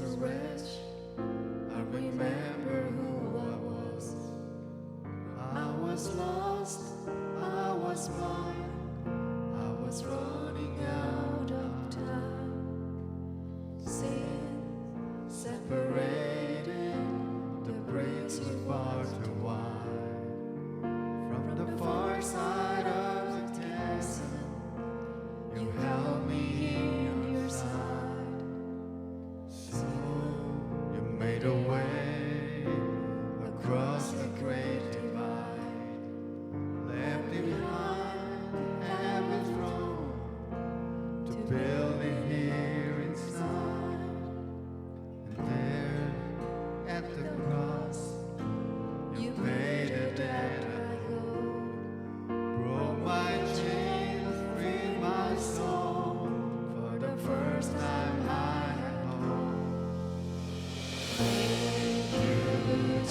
was a wretch, I remember who I was. I was lost, I was blind, I was running out of time. Sin separated, the breaks were far too wide. From the far side of the desert, you held me in your side. So you made a way across the great divide, left behind heaven's throne to build it here inside. And there at the cross, you paid a debt I owed, broke my chains, freed my soul. For the first time I had hope. Thank you,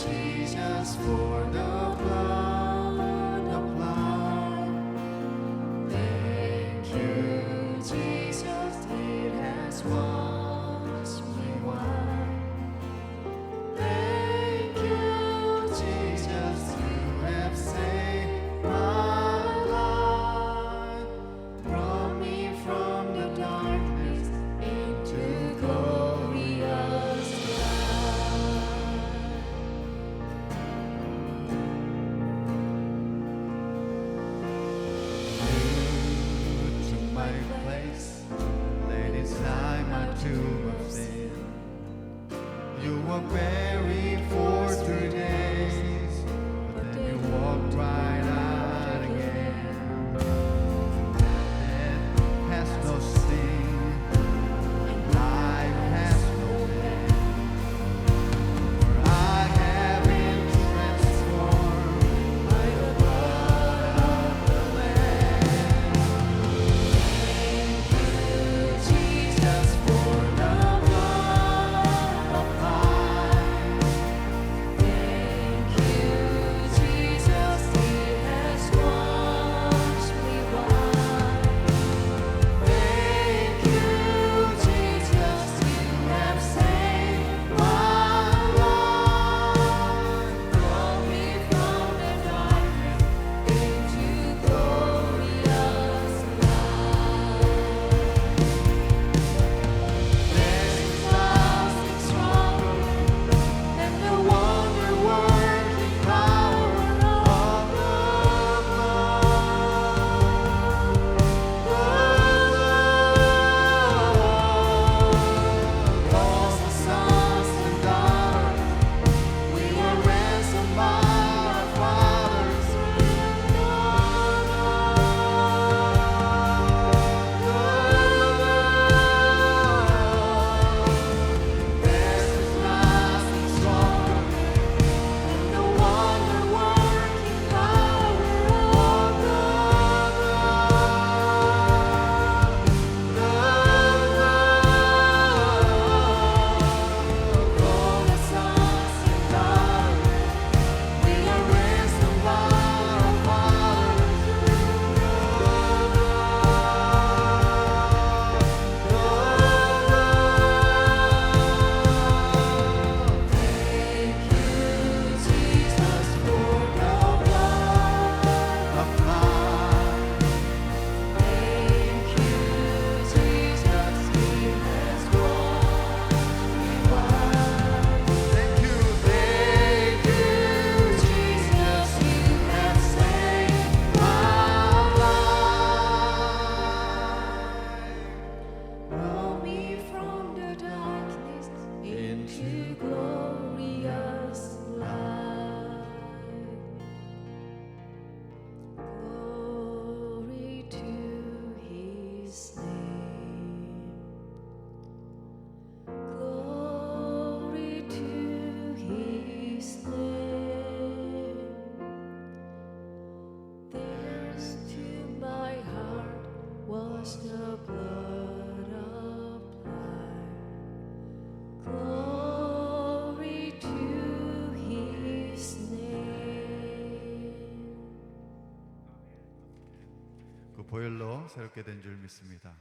Jesus, for the blood applied. Thank you, Jesus, it has washed me white. Thank you, Jesus, you have saved my life. Brought me from the darkness into glorious light. You took my place, laid inside my tomb of sin. You were buried for 3 days, but then you walked right out again. Death has no sting, and life has no pain. For I have been transformed by the blood of the Lamb. Thank you, Jesus, for the blood applied. Thank you, Jesus, it has washed me white. Thank you, Jesus, you have saved my life. Brought me from the darkness into glorious light. There's nothing stronger than the wonder-working power of the blood. All the sons and daughters, we were ransomed by our Father's There's nothing stronger than the wonder-working power of the blood. All the sons and daughters, we are ransomed by our Father's Thank you, Jesus, for the blood applied. Thank you, Jesus, it has washed me white. Thank you, Jesus, you have saved my life. Brought me from the darkness into glorious light. Glory to His name. Glory to His name. There's to my heart was the blood applied. Glory to His name. 그 보혈로 새롭게 된 줄 믿습니다.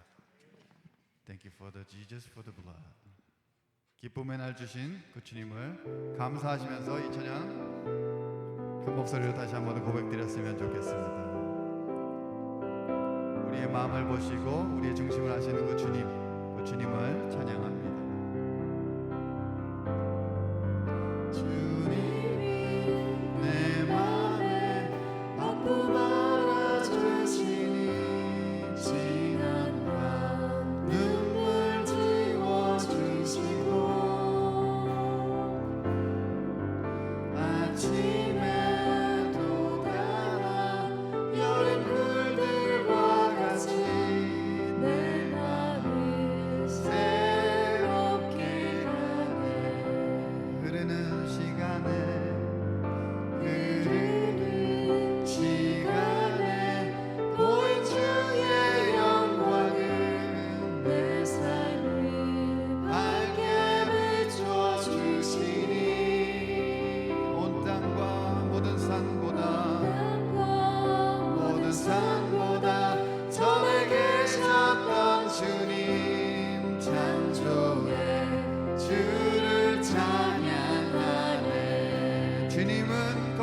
Thank you for the Jesus for the blood. 기쁨의 날 주신 그 주님을 감사하시면서 이 찬양 큰 목소리로 다시 한번 고백드렸으면 좋겠습니다. 우리의 마음을 보시고 우리의 중심을 하시는 그 주님을 찬양합니다.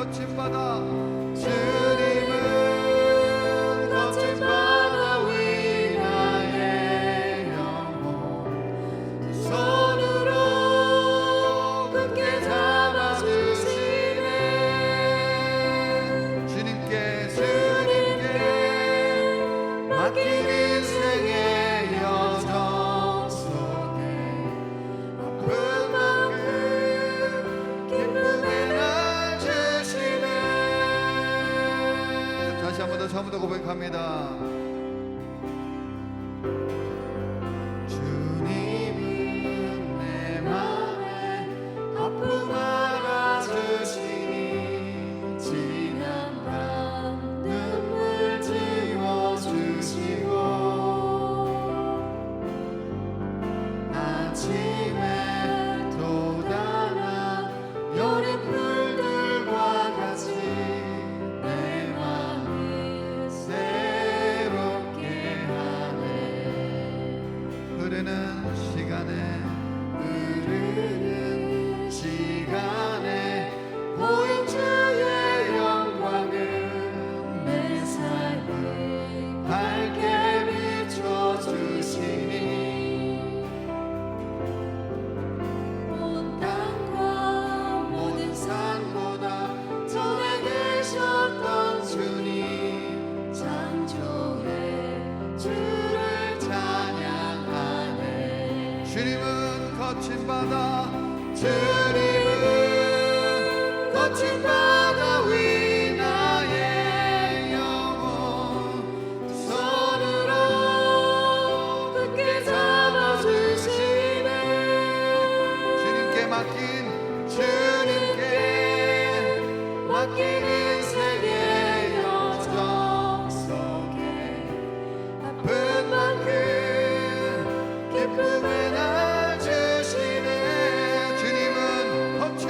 거친 바다 주님은 거친 바다 위 나의 영혼 두 손으로 굳게 잡아주시네 주님께 맡긴 인생의 여정 속에 아픈 만큼 기쁨의 다시 한 번 더 처음부터 고백합니다. 주님은 내 맘에 아픔 알아주시니 지난 밤 눈물 지워주시고 아침에 돋아나 여린 풀들과 같이 흐르는 시간에 보인 주의 영광은 내 삶을 밝게 비춰주시니 온 땅과 모든 산보다 전에 계셨던 주님 창조의 주를 찬양하네 주님은 거친 바다 주님은 거친 바다 위 나의 영혼 두 손으로 굳게 잡아주시네 주님께 맡긴 인생의 여정 속에 아픈 만큼 기쁨의 날 주시네 주님은 거친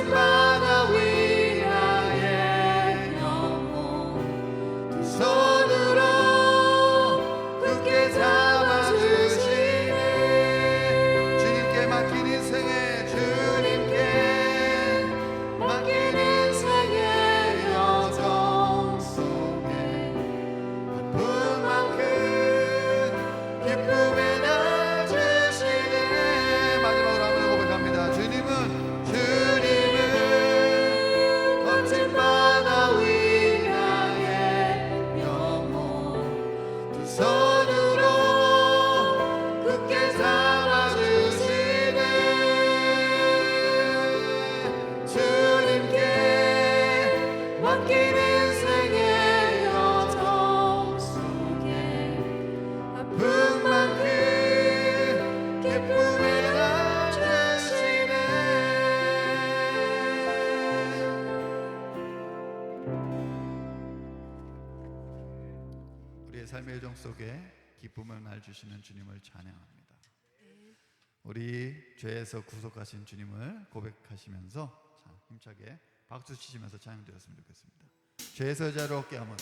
바다 위 나의 영혼 두 손으로 굳게 잡아주시네 주님께 맡긴 인생의 여정 속에 아픈 만큼 기쁨의 날 주시네 마지막으로 한번 고백합니다. 주님은 거친 바다 위 나의 영혼 두 손으로 굳게 잡아주시네 주님께 맡긴 인생의 여정 속에 아픈 만큼 기쁨의 날 주시네 우리의 삶의 여정 속에 기쁨을 날 주시는 주님을 찬양합니다. 우리 죄에서 구속하신 주님을 고백하시면서 힘차게 박수 치시면서 찬양드렸으면 좋겠습니다. 죄에서 자유롭게 함은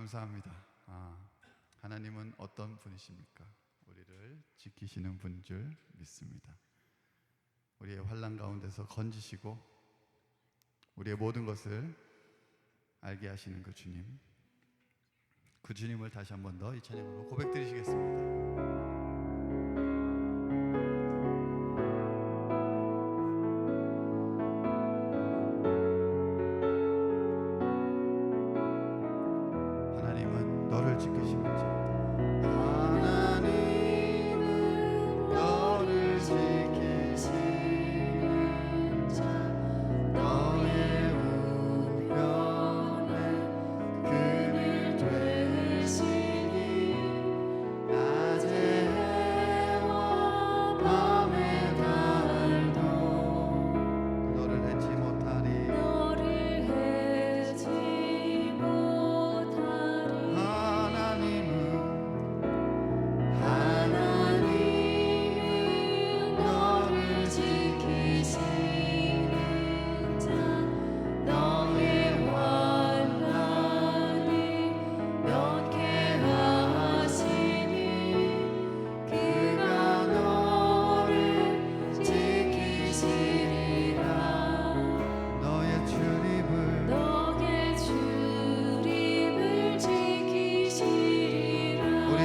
감사합니다. 하나님은 어떤 분이십니까? 우리를 지키시는 분인 줄 믿습니다. 우리의 환난 가운데서 건지시고 우리의 모든 것을 알게 하시는 그 주님, 그 주님을 다시 한 번 더 이 찬양으로 고백드리시겠습니다. 너를 지키시는 자, 하나님은 너를 지키시는 자, 너의 우편에 그늘 되시니 낮의 해와 밤의 달도 너를 해치 못하리.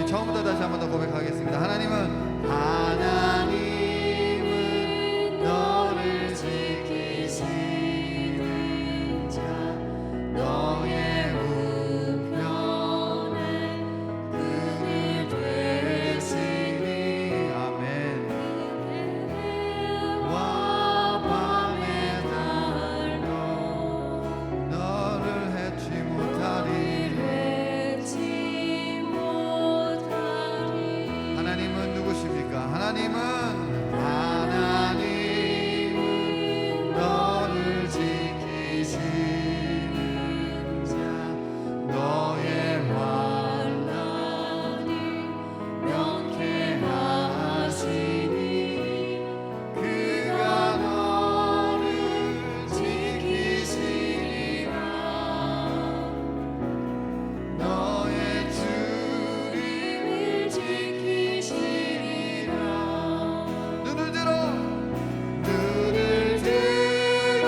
처음부터 다시 한 번 더 고백하겠습니다. 하나님은 너를 지키시는 자, 너의 우편에 그늘 되시니 아멘. 해와 밤의 달도 너를 해치 못하리. 하나님은 누구십니까? 하나님은 너를 지키시는 자, 너의 환난이 명쾌하시니 그가 너를 지키시리라. 너의 주님을 지키시리라. 눈을 들어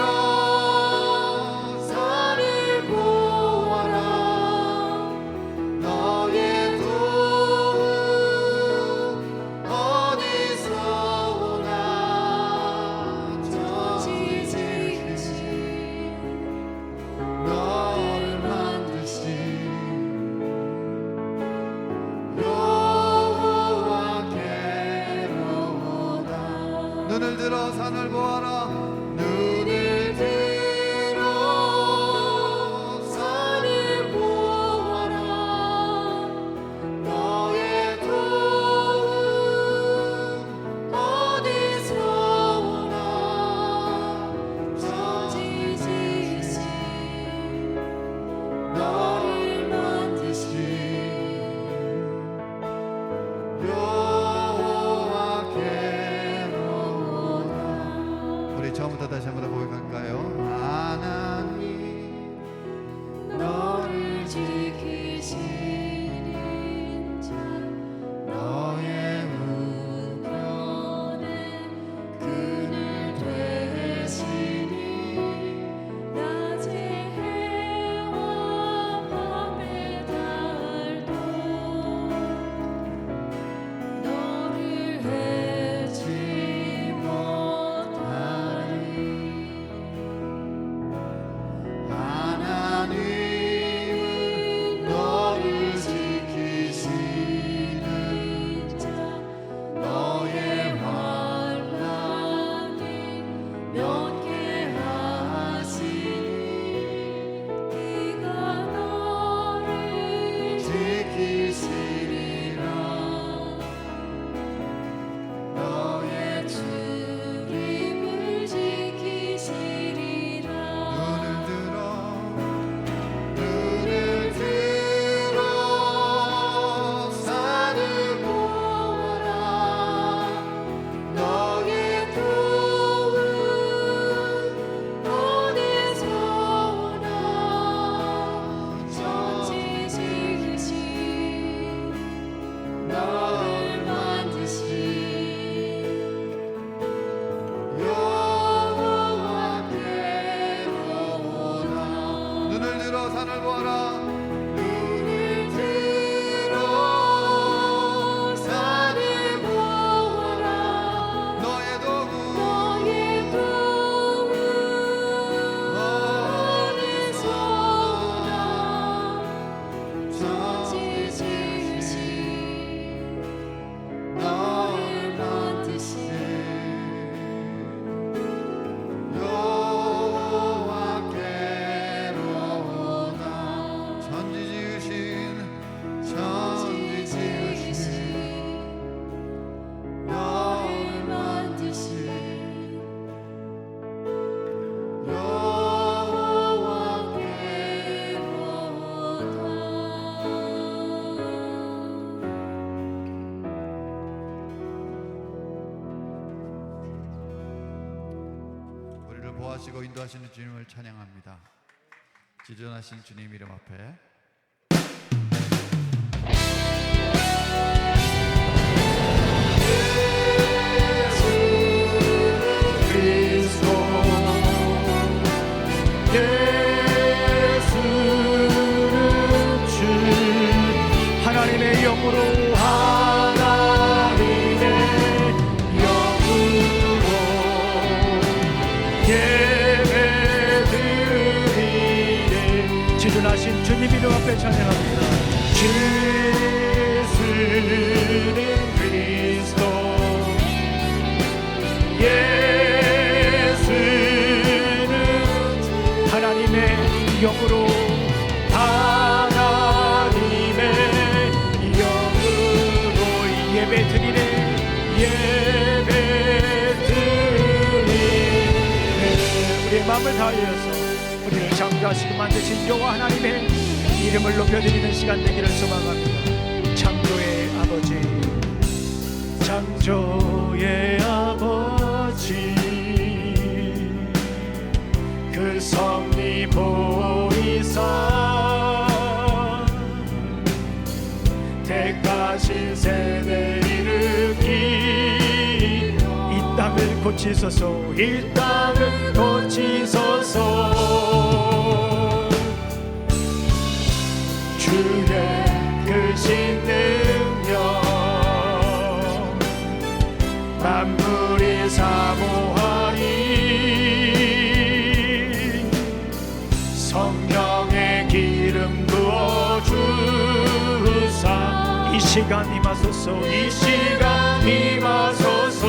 산을 보아라. 너의 도움 어디서 오나. 지지신 너를 만드신 여호와께로다. 눈을 들어 산을 보아라. 눈을 들어 산을 보아라. 너의 도움 어디서 오나. 지지신 너를 만드신 여호와께로다. 우리 산을 보아라. 눈을 들어 산을 보아라. 너의 도움 어디서나 천지 지으신 너를 만드신 여호와께로다. 천지 지으신 너를 만드신 여호와께로다. 우리를 보호하시고 인도하시는 주님을 찬양합니다. 지존하신 주님 이름 앞에 그리스도 예수는 주 하나님의 영으로 하나님의 영으로 예배드리네. 지존하신 주님 이름 앞에 찬양합니다. 예수는 그리스도 예수는 하나님의 영으로 하나님의 영으로 예배드리네. 예배드리네. 우리의 마음을 다하여서 우리를 창조하시고 만드신 여호와 하나님의 이름을 높여드리는 시간 되기를 소망합니다. 창조의 아버지, 창조의 아버지, 그 섭리 보이사 택하신 세대 일으키 이 땅을 고치소서. 이 땅을 고치소서. 주의 크신 능력 만물이 사모하니 성령의 기름 부어 주사. 이 시간 임하소서. 이 시간 임하소서.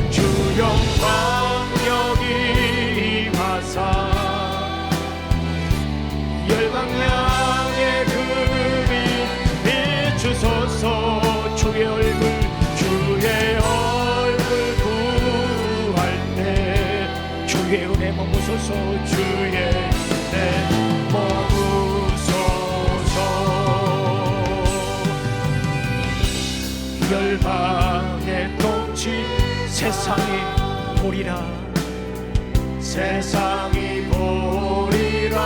주 영광 여기 임하사 열방향의 금이 비추소서. 주의 얼굴 구할 때 주의 은혜 머무소서. 주의 은혜 머무소서. 열방의 통치 세상이 보리라. 세상이 보리라.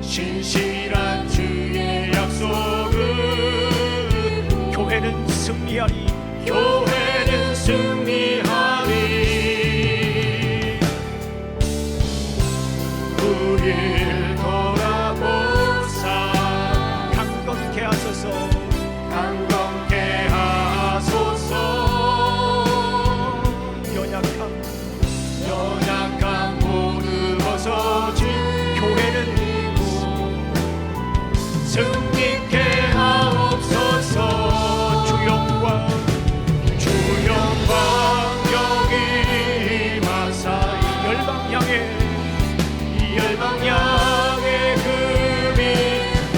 신실한 주의 약속은 교회는 승리하리. 교회는 승리하리. 우릴 돌아보사 강건케 하소서. 강건케 하소서. 연약함 모두 벗어진 교회는 승리케 하옵소서. 주 영광 여기 임하사 열방향의 금이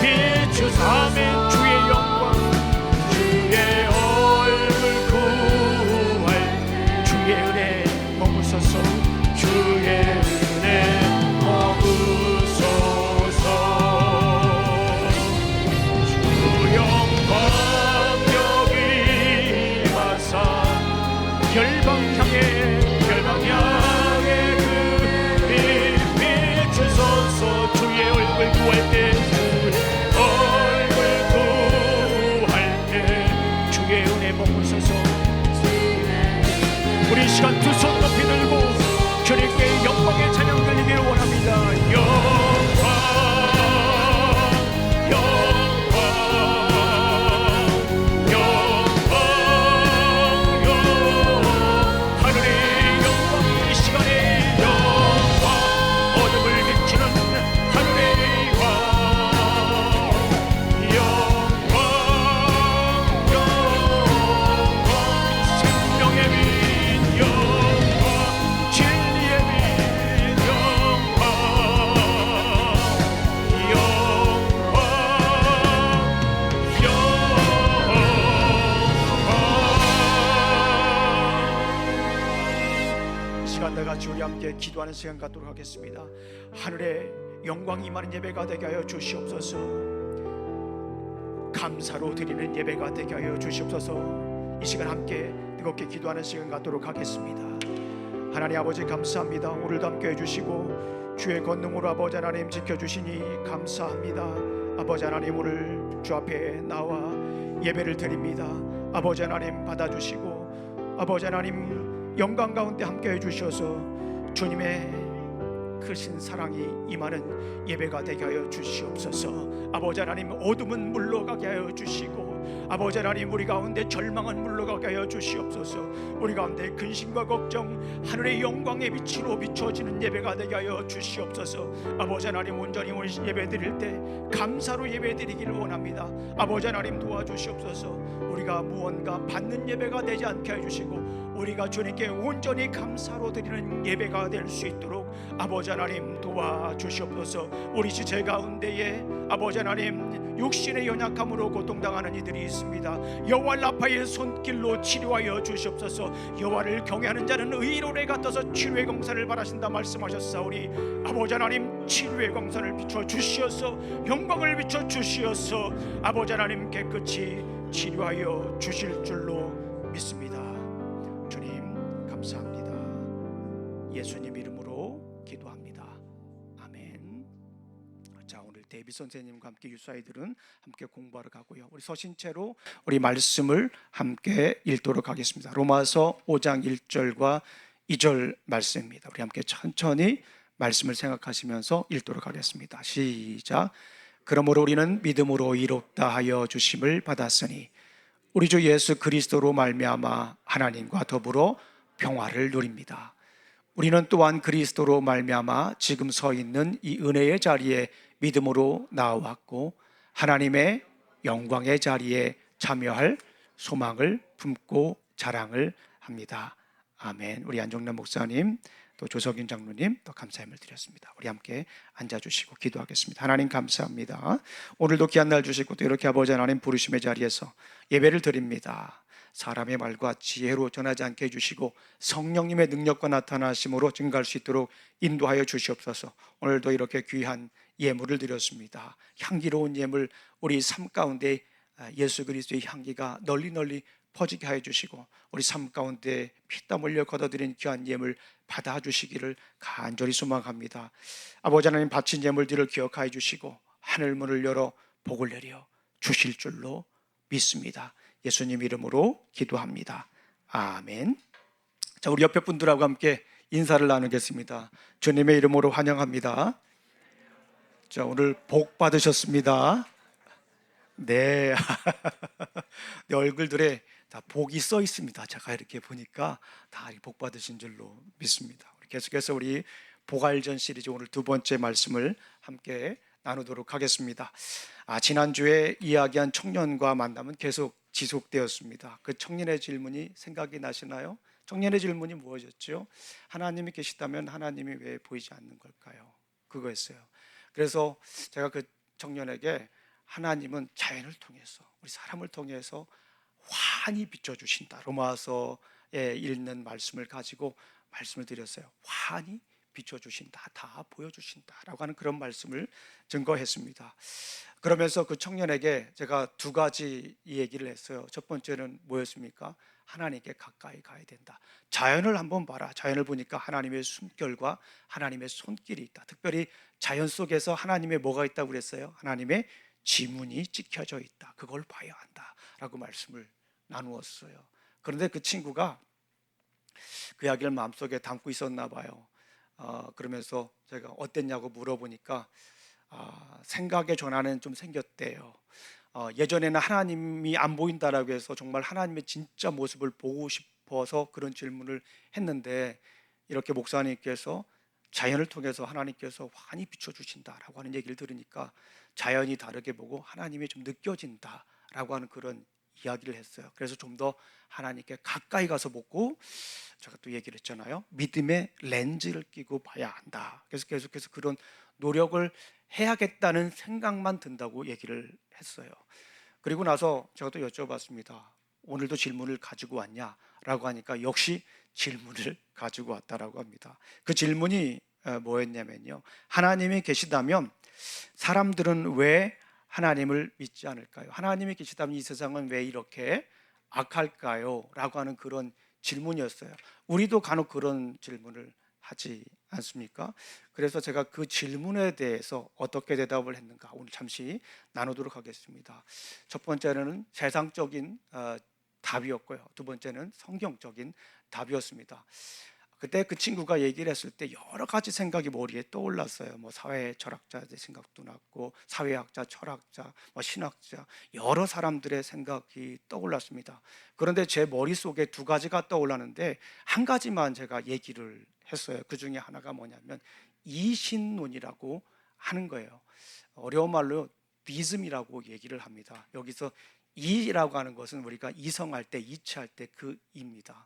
비추사면 주의 영광 주의 얼굴 구할 주의 은혜 머무소서. 주의 은혜 머무소서. 주 영광 여기 임하사 열방향의 금이 비추소서. 주의 얼굴 구할 때 주의 은혜 머무소서. 우리 시간 두 손 높이 들고 주 주님께 영광의 찬양 들리기를 원합니다. 영광 같이 우리 함께 기도하는 시간 갖도록 하겠습니다. 하늘에 영광이 임하는 예배가 되게 하여 주시옵소서. 감사로 드리는 예배가 되게 하여 주시옵소서. 이 시간 함께 뜨겁게 기도하는 시간 갖도록 하겠습니다. 하나님 아버지 감사합니다. 오늘도 함께 해주시고 주의 권능으로 아버지 하나님 지켜주시니 감사합니다. 아버지 하나님 오늘 주 앞에 나와 예배를 드립니다. 아버지 하나님 받아주시고 아버지 하나님 영광 가운데 함께 해주셔서 주님의 크신 사랑이 임하는 예배가 되게 하여 주시옵소서. 아버지 하나님 어둠은 물러가게 하여 주시고 아버지 하나님 우리 가운데 절망은 물러가게 하여 주시옵소서. 우리 가운데 근심과 걱정 하늘의 영광의 빛으로 비춰지는 예배가 되게 하여 주시옵소서. 아버지 하나님 온전히 오늘 예배 드릴 때 감사로 예배 드리기를 원합니다. 아버지 하나님 도와주시옵소서. 우리가 무언가 받는 예배가 되지 않게 해주시고 우리가 주님께 온전히 감사로 드리는 예배가 될 수 있도록 아버지 하나님 도와주시옵소서. 우리 지체 가운데에 아버지 하나님 육신의 연약함으로 고통당하는 이들이 있습니다. 여호와 라파의 손길로 치료하여 주시옵소서. 여호와를 경외하는 자는 의로에 같아서 치료의 공사를 바라신다 말씀하셨사오니 아버지 하나님 치료의 공사를 비춰 주시어서 영광을 비춰 주시어서 아버지 하나님 깨끗이 치료하여 주실 줄로 믿습니다. 주님 감사합니다. 예수님 이름으로 기도합니다. 아멘. 자, 오늘 데이비 선생님과 함께 유사이들은 함께 공부하러 가고요. 우리 서신체로 우리 말씀을 함께 읽도록 하겠습니다. 로마서 5장 1절과 2절 말씀입니다. 우리 함께 천천히 말씀을 생각하시면서 읽도록 하겠습니다. 시작. 그러므로 우리는 믿음으로 의롭다 하여 주심을 받았으니 우리 주 예수 그리스도로 말미암아 하나님과 더불어 평화를 누립니다. 우리는 또한 그리스도로 말미암아 지금 서 있는 이 은혜의 자리에 믿음으로 나아왔고 하나님의 영광의 자리에 참여할 소망을 품고 자랑을 합니다. 아멘. 우리 안종남 목사님 또 조석인 장로님 또 감사함을 드렸습니다. 우리 함께 앉아주시고 기도하겠습니다. 하나님 감사합니다. 오늘도 귀한 날 주시고 또 이렇게 아버지 하나님 부르심의 자리에서 예배를 드립니다. 사람의 말과 지혜로 전하지 않게 해주시고 성령님의 능력과 나타나심으로 증가할 수 있도록 인도하여 주시옵소서. 오늘도 이렇게 귀한 예물을 드렸습니다. 향기로운 예물 우리 삶 가운데 예수 그리스도의 향기가 널리 퍼지게 하여 주시고 우리 삶 가운데 피땀 흘려 걷어들인 귀한 예물 받아주시기를 간절히 소망합니다. 아버지 하나님 바친 예물들을 기억하여 주시고 하늘문을 열어 복을 내려 주실 줄로 믿습니다. 예수님 이름으로 기도합니다. 아멘. 자, 우리 옆에 분들하고 함께 인사를 나누겠습니다. 주님의 이름으로 환영합니다. 자, 오늘 복 받으셨습니다. 네. 내 얼굴들에 다 복이 써 있습니다. 제가 이렇게 보니까 다 복 받으신 줄로 믿습니다. 계속해서 우리 복알전 시리즈 오늘 두 번째 말씀을 함께 나누도록 하겠습니다. 지난주에 이야기한 청년과 만남은 계속 지속되었습니다. 그 청년의 질문이 생각이 나시나요? 청년의 질문이 무엇이었죠? 하나님이 계시다면 하나님이 왜 보이지 않는 걸까요? 그거였어요. 그래서 제가 그 청년에게 하나님은 자연을 통해서 우리 사람을 통해서 환히 비춰주신다. 로마서에 읽는 말씀을 가지고 말씀을 드렸어요. 환히 비춰주신다, 다 보여주신다 라고 하는 그런 말씀을 증거했습니다. 그러면서 그 청년에게 제가 두 가지 얘기를 했어요. 첫 번째는 뭐였습니까? 하나님께 가까이 가야 된다. 자연을 한번 봐라. 자연을 보니까 하나님의 숨결과 하나님의 손길이 있다. 특별히 자연 속에서 하나님의 뭐가 있다고 그랬어요? 하나님의 지문이 찍혀져 있다. 그걸 봐야 한다 라고 말씀을 나누었어요. 그런데 그 친구가 그 이야기를 마음속에 담고 있었나 봐요. 그러면서 제가 어땠냐고 물어보니까 생각의 전환은 좀 생겼대요. 예전에는 하나님이 안 보인다라고 해서 정말 하나님의 진짜 모습을 보고 싶어서 그런 질문을 했는데, 이렇게 목사님께서 자연을 통해서 하나님께서 환히 비춰주신다라고 하는 얘기를 들으니까 자연이 다르게 보고 하나님이 좀 느껴진다라고 하는 그런 이야기를 했어요. 그래서 좀 더 하나님께 가까이 가서 보고, 제가 또 얘기를 했잖아요. 믿음의 렌즈를 끼고 봐야 한다. 그래서 계속해서 그런 노력을 해야겠다는 생각만 든다고 얘기를 했어요. 그리고 나서 제가 또 여쭤봤습니다. 오늘도 질문을 가지고 왔냐라고 하니까 역시 질문을 가지고 왔다라고 합니다. 그 질문이 뭐였냐면요, 하나님이 계시다면 사람들은 왜 하나님을 믿지 않을까요? 하나님이 계시다면 이 세상은 왜 이렇게 악할까요? 라고 하는 그런 질문이었어요. 우리도 간혹 그런 질문을 하지 않습니까? 그래서 제가 그 질문에 대해서 어떻게 대답을 했는가 오늘 잠시 나누도록 하겠습니다. 첫 번째는 세상적인 답이었고요. 두 번째는 성경적인 답이었습니다. 그때 그 친구가 얘기를 했을 때 여러 가지 생각이 머리에 떠올랐어요. 뭐 사회 철학자의 생각도 났고, 사회학자, 철학자, 뭐 신학자, 여러 사람들의 생각이 떠올랐습니다. 그런데 제 머릿속에 두 가지가 떠올랐는데 한 가지만 제가 얘기를 했어요. 그 중에 하나가 뭐냐면 이신론이라고 하는 거예요. 어려운 말로 비즘이라고 얘기를 합니다. 여기서 이라고 하는 것은 우리가 이성할 때, 이치할 때 그 이입니다.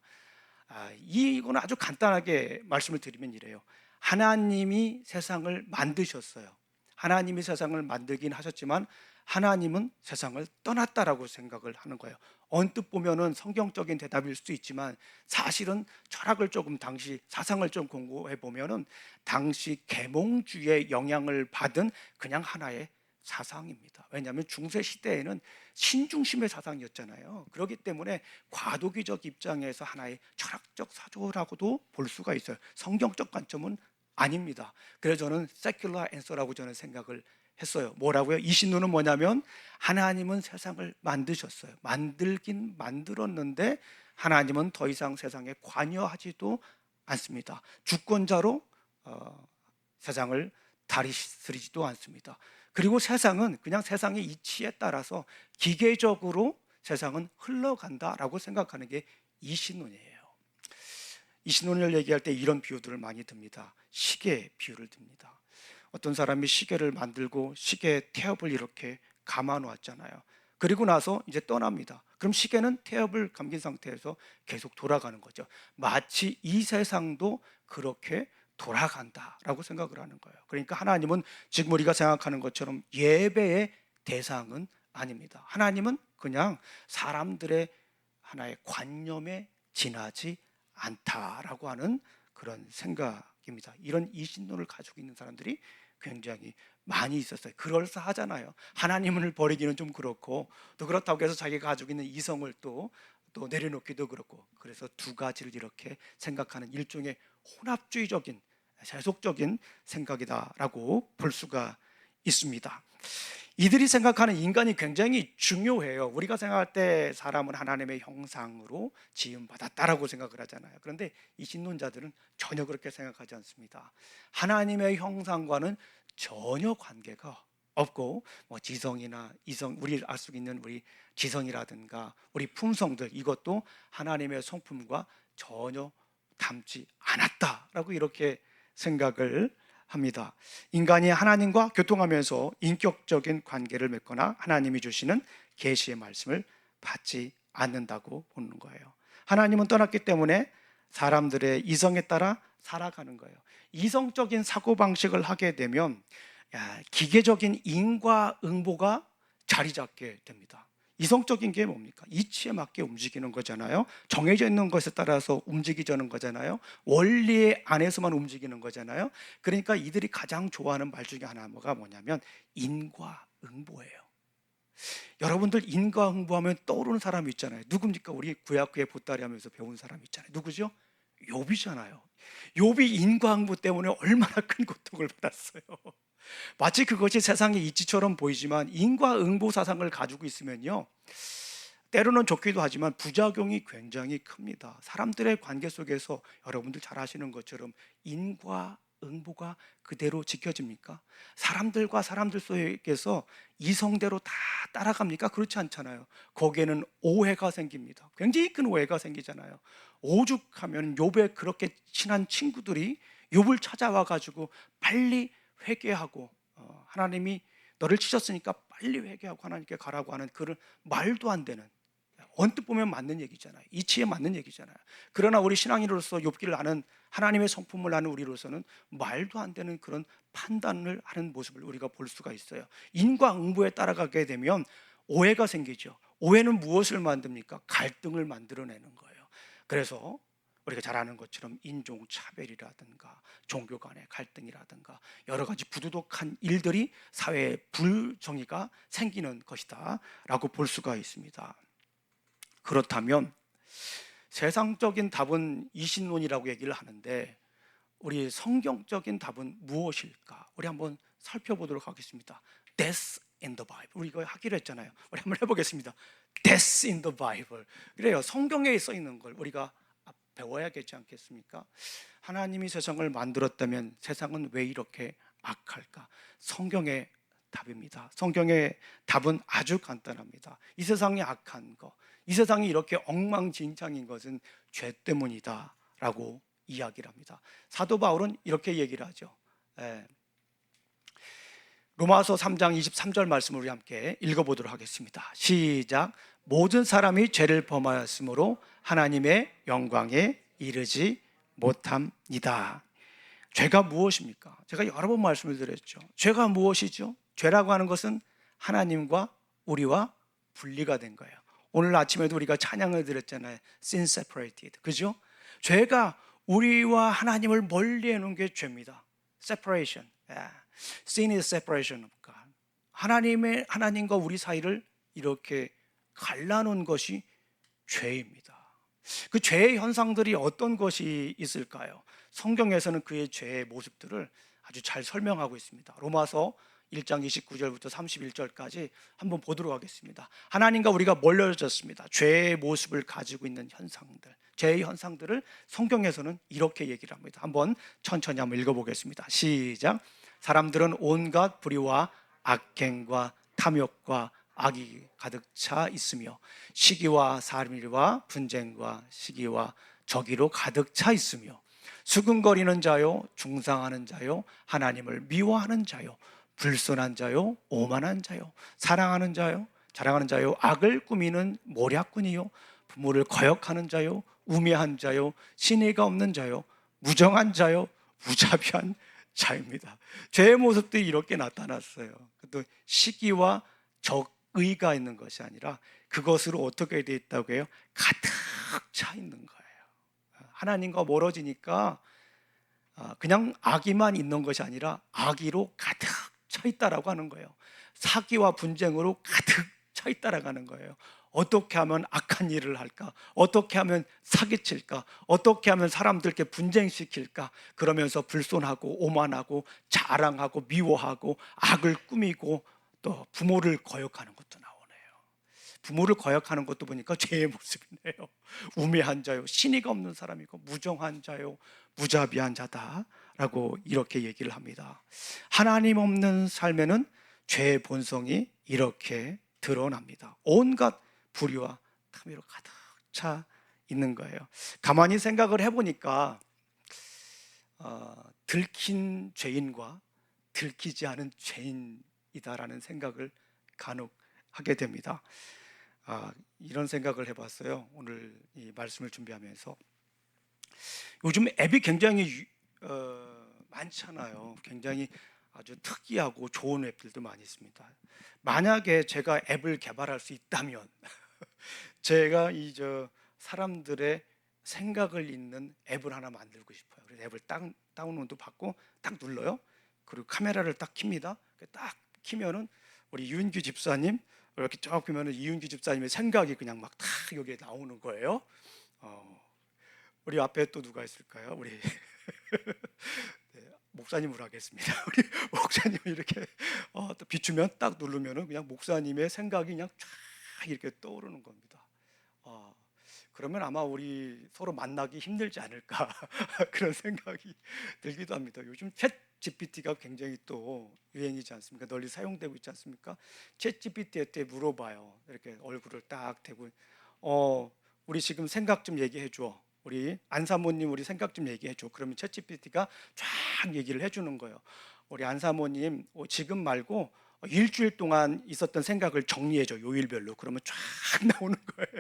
이거는 아주 간단하게 말씀을 드리면 이래요. 하나님이 세상을 만드셨어요. 하나님이 세상을 만들긴 하셨지만 하나님은 세상을 떠났다라고 생각을 하는 거예요. 언뜻 보면은 성경적인 대답일 수도 있지만 사실은 철학을 조금 당시 사상을 좀 공부해 보면은 당시 계몽주의 영향을 받은 그냥 하나의 사상입니다. 왜냐하면 중세 시대에는 신중심의 사상이었잖아요. 그렇기 때문에 과도기적 입장에서 하나의 철학적 사조라고도 볼 수가 있어요. 성경적 관점은 아닙니다. 그래서 저는 secular answer라고 저는 생각을 했어요. 뭐라고요? 이 신론은 뭐냐면 하나님은 세상을 만드셨어요. 만들긴 만들었는데 하나님은 더 이상 세상에 관여하지도 않습니다. 주권자로 세상을 다스리지도 않습니다. 그리고 세상은 그냥 세상의 이치에 따라서 기계적으로 세상은 흘러간다라고 생각하는 게 이신론이에요. 이신론을 얘기할 때 이런 비유들을 많이 듭니다. 시계 비유를 듭니다. 어떤 사람이 시계를 만들고 시계에 태엽을 이렇게 감아 놓았잖아요. 그리고 나서 이제 떠납니다. 그럼 시계는 태엽을 감긴 상태에서 계속 돌아가는 거죠. 마치 이 세상도 그렇게 돌아간다라고 생각을 하는 거예요. 그러니까 하나님은 지금 우리가 생각하는 것처럼 예배의 대상은 아닙니다. 하나님은 그냥 사람들의 하나의 관념에 지나지 않다라고 하는 그런 생각입니다. 이런 이신론을 가지고 있는 사람들이 굉장히 많이 있었어요. 그럴싸하잖아요. 하나님을 버리기는 좀 그렇고, 또 그렇다고 해서 자기가 가지고 있는 이성을 또 내려놓기도 그렇고, 그래서 두 가지를 이렇게 생각하는 일종의 혼합주의적인 세속적인 생각이다라고 볼 수가 있습니다. 이들이 생각하는 인간이 굉장히 중요해요. 우리가 생각할 때 사람은 하나님의 형상으로 지음받았다라고 생각을 하잖아요. 그런데 이 신론자들은 전혀 그렇게 생각하지 않습니다. 하나님의 형상과는 전혀 관계가 없고, 뭐 지성이나 이성, 우리 알 수 있는 우리 지성이라든가 우리 품성들, 이것도 하나님의 성품과 전혀 닮지 않았다라고 이렇게 생각을 합니다. 인간이 하나님과 교통하면서 인격적인 관계를 맺거나 하나님이 주시는 계시의 말씀을 받지 않는다고 보는 거예요. 하나님은 떠났기 때문에 사람들의 이성에 따라 살아가는 거예요. 이성적인 사고방식을 하게 되면 기계적인 인과응보가 자리 잡게 됩니다. 이성적인 게 뭡니까? 이치에 맞게 움직이는 거잖아요. 정해져 있는 것에 따라서 움직이자는 거잖아요. 원리 안에서만 움직이는 거잖아요. 그러니까 이들이 가장 좋아하는 말 중에 하나가 뭐냐면 인과응보예요. 여러분들 인과응보하면 떠오르는 사람이 있잖아요. 누굽니까? 우리 구약의 보따리 하면서 배운 사람 있잖아요. 누구죠? 욥이잖아요. 욥이 인과응보 때문에 얼마나 큰 고통을 받았어요. 마치 그것이 세상의 이치처럼 보이지만 인과응보 사상을 가지고 있으면요, 때로는 좋기도 하지만 부작용이 굉장히 큽니다. 사람들의 관계 속에서 여러분들 잘 아시는 것처럼 응보가 그대로 지켜집니까? 사람들과 사람들 속에서 이성대로 다 따라갑니까? 그렇지 않잖아요. 거기에는 오해가 생깁니다. 굉장히 큰 오해가 생기잖아요. 오죽하면 욥의 그렇게 친한 친구들이 욥을 찾아와 가지고 빨리 회개하고 하나님이 너를 치셨으니까 빨리 회개하고 하나님께 가라고 하는 그런 말도 안 되는, 언뜻 보면 맞는 얘기잖아요. 이치에 맞는 얘기잖아요. 그러나 우리 신앙인으로서 욥기를 아는, 하나님의 성품을 아는 우리로서는 말도 안 되는 그런 판단을 하는 모습을 우리가 볼 수가 있어요. 인과응보에 따라가게 되면 오해가 생기죠. 오해는 무엇을 만듭니까? 갈등을 만들어내는 거예요. 그래서 우리가 잘 아는 것처럼 인종차별이라든가 종교 간의 갈등이라든가 여러 가지 부도덕한 일들이 사회에 불정의가 생기는 것이다 라고 볼 수가 있습니다. 그렇다면 세상적인 답은 이신론이라고 얘기를 하는데 우리 성경적인 답은 무엇일까? 우리 한번 살펴보도록 하겠습니다. Death in the Bible. 우리 이거 하기로 했잖아요. 우리 한번 해보겠습니다. Death in the Bible. 그래요. 성경에 써 있는 걸 우리가 배워야겠지 않겠습니까? 하나님이 세상을 만들었다면 세상은 왜 이렇게 악할까? 성경의 답입니다. 성경의 답은 아주 간단합니다. 이 세상이 악한 것, 이 세상이 이렇게 엉망진창인 것은 죄 때문이다 라고 이야기를 합니다. 사도 바울은 이렇게 얘기를 하죠. 로마서 3장 23절 말씀을 우리 함께 읽어보도록 하겠습니다. 시작. 모든 사람이 죄를 범하였으므로 하나님의 영광에 이르지 못합니다. 죄가 무엇입니까? 제가 여러 번 말씀을 드렸죠. 죄가 무엇이죠? 죄라고 하는 것은 하나님과 우리와 분리가 된 거예요. 오늘 아침에도 우리가 찬양을 드렸잖아요. Sin separated. 그죠? 죄가 우리와 하나님을 멀리 해놓은 게 죄입니다. Separation. Sin is separation of God. 하나님과 우리 사이를 이렇게 갈라놓은 것이 죄입니다. 그 죄의 현상들이 어떤 것이 있을까요? 성경에서는 그의 죄의 모습들을 아주 잘 설명하고 있습니다. 로마서 1장 29절부터 31절까지 한번 보도록 하겠습니다. 하나님과 우리가 멀어졌습니다. 죄의 모습을 가지고 있는 현상들, 죄의 현상들을 성경에서는 이렇게 얘기를 합니다. 한번 천천히 한번 읽어보겠습니다. 시작. 사람들은 온갖 불의와 악행과 탐욕과 악이 가득 차 있으며 시기와 살인과 분쟁과 시기와 저기로 가득 차 있으며 수근거리는 자요, 중상하는 자요, 하나님을 미워하는 자요, 불순한 자요, 오만한 자요, 사랑하는 자요, 자랑하는 자요, 악을 꾸미는 모략꾼이요, 부모를 거역하는 자요, 우매한 자요, 신의가 없는 자요, 무정한 자요, 무자비한 자입니다. 죄의 모습들이 이렇게 나타났어요. 또 시기와 적의가 있는 것이 아니라 그것으로 어떻게 되어 있다고 해요? 가득 차 있는 거예요. 하나님과 멀어지니까 그냥 악의만 있는 것이 아니라 악의로 가득 차 있다라고 하는 거예요. 사기와 분쟁으로 가득 차 있다라고 하는 거예요. 어떻게 하면 악한 일을 할까? 어떻게 하면 사기칠까? 어떻게 하면 사람들께 분쟁시킬까? 그러면서 불손하고 오만하고 자랑하고 미워하고 악을 꾸미고 또 부모를 거역하는 것도 나오네요. 부모를 거역하는 것도 보니까 죄의 모습이네요. 우매한 자요, 신의가 없는 사람이고 무정한 자요, 무자비한 자다라고 이렇게 얘기를 합니다. 하나님 없는 삶에는 죄의 본성이 이렇게 드러납니다. 온갖 불의와 탐욕으로 가득 차 있는 거예요. 가만히 생각을 해보니까 들킨 죄인과 들키지 않은 죄인이다라는 생각을 간혹 하게 됩니다. 이런 생각을 해봤어요. 오늘 이 말씀을 준비하면서 요즘 앱이 굉장히 많잖아요. 굉장히 아주 특이하고 좋은 앱들도 많이 있습니다. 만약에 제가 앱을 개발할 수 있다면 제가 사람들의 생각을 읽는 앱을 하나 만들고 싶어요. 그래서 앱을 딱 다운로드 받고 딱 눌러요. 그리고 카메라를 딱 킵니다. 딱 키면은 우리 이윤규 집사님 이렇게 쭉 보면은 이윤규 집사님의 생각이 그냥 막 다 여기에 나오는 거예요. 우리 앞에 또 누가 있을까요? 우리 네, 목사님으로 하겠습니다. 우리 목사님 이렇게 또 비추면 딱 누르면은 그냥 목사님의 생각이 그냥 쫙 이렇게 떠오르는 겁니다. 그러면 아마 우리 서로 만나기 힘들지 않을까 그런 생각이 들기도 합니다. 요즘 챗 GPT가 굉장히 또 유행이지 않습니까? 널리 사용되고 있지 않습니까? 챗 GPT한테 물어봐요. 이렇게 얼굴을 딱 대고 우리 지금 생각 좀 얘기해 줘. 우리 안사모님 우리 생각 좀 얘기해 줘. 그러면 챗 GPT가 쫙 얘기를 해주는 거예요. 우리 안사모님 지금 말고 일주일 동안 있었던 생각을 정리해 줘. 요일별로. 그러면 쫙 나오는 거예요.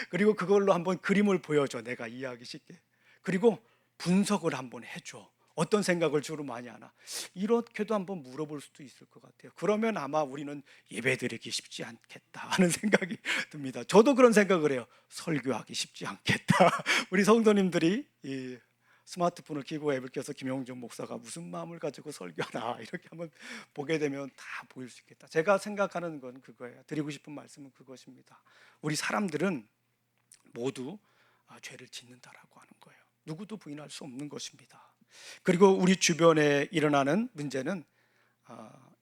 그리고 그걸로 한번 그림을 보여줘. 내가 이해하기 쉽게. 그리고 분석을 한번 해줘. 어떤 생각을 주로 많이 하나. 이렇게도 한번 물어볼 수도 있을 것 같아요. 그러면 아마 우리는 예배드리기 쉽지 않겠다 하는 생각이 듭니다. 저도 그런 생각을 해요. 설교하기 쉽지 않겠다. 우리 성도님들이 이 스마트폰을 켜고 앱을 켜서 김영정 목사가 무슨 마음을 가지고 설교하나 이렇게 한번 보게 되면 다 보일 수 있겠다. 제가 생각하는 건 그거예요. 드리고 싶은 말씀은 그것입니다. 우리 사람들은 모두 죄를 짓는다라고 하는 거예요. 누구도 부인할 수 없는 것입니다. 그리고 우리 주변에 일어나는 문제는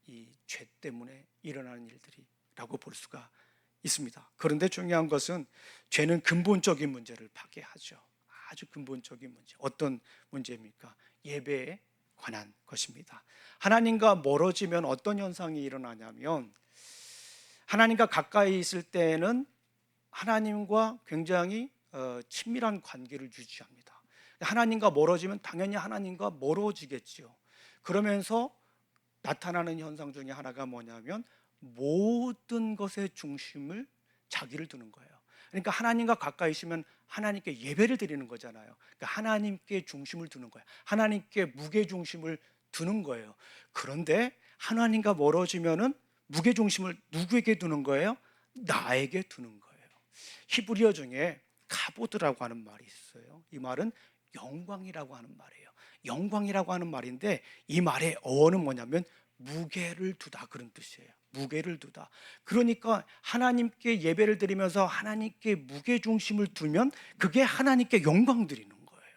이 죄 때문에 일어나는 일들이라고 볼 수가 있습니다. 그런데 중요한 것은 죄는 근본적인 문제를 파괴하죠. 아주 근본적인 문제. 어떤 문제입니까? 예배에 관한 것입니다. 하나님과 멀어지면 어떤 현상이 일어나냐면 하나님과 가까이 있을 때에는 하나님과 굉장히 친밀한 관계를 유지합니다. 하나님과 멀어지면 당연히 하나님과 멀어지겠지요. 그러면서 나타나는 현상 중에 하나가 뭐냐면 모든 것의 중심을 자기를 두는 거예요. 그러니까 하나님과 가까이 있으면 하나님께 예배를 드리는 거잖아요. 그러니까 하나님께 중심을 두는 거예요. 하나님께 무게 중심을 두는 거예요. 그런데 하나님과 멀어지면은 무게 중심을 누구에게 두는 거예요? 나에게 두는 거예요. 히브리어 중에 카보드라고 하는 말이 있어요. 이 말은 영광이라고 하는 말이에요. 영광이라고 하는 말인데 이 말의 어원은 뭐냐면 무게를 두다 그런 뜻이에요. 무게를 두다. 그러니까 하나님께 예배를 드리면서 하나님께 무게 중심을 두면 그게 하나님께 영광 드리는 거예요.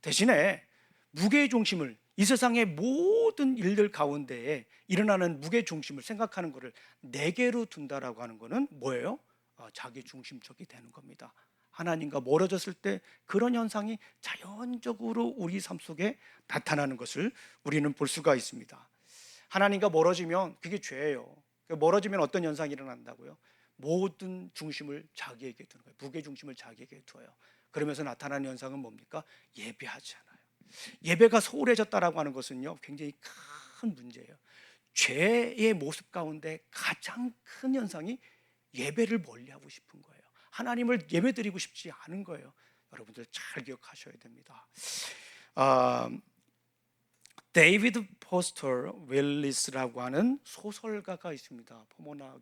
대신에 무게 중심을 이 세상의 모든 일들 가운데에 일어나는 무게 중심을 생각하는 것을 내게로 둔다라고 하는 것은 뭐예요? 자기 중심적이 되는 겁니다. 하나님과 멀어졌을 때 그런 현상이 자연적으로 우리 삶 속에 나타나는 것을 우리는 볼 수가 있습니다. 하나님과 멀어지면 그게 죄예요. 멀어지면 어떤 현상이 일어난다고요? 모든 중심을 자기에게 두는 거예요. 무게 중심을 자기에게 두어요. 그러면서 나타나는 현상은 뭡니까? 예배하지 않아요. 예배가 소홀해졌다라고 하는 것은요 굉장히 큰 문제예요. 죄의 모습 가운데 가장 큰 현상이 예배를 멀리하고 싶은 거예요. 하나님을 예배드리고 싶지 않은 거예요. 여러분들 잘 기억하셔야 됩니다. 데이비드 포스터 웰리스라고 하는 소설가가 있습니다. 포모나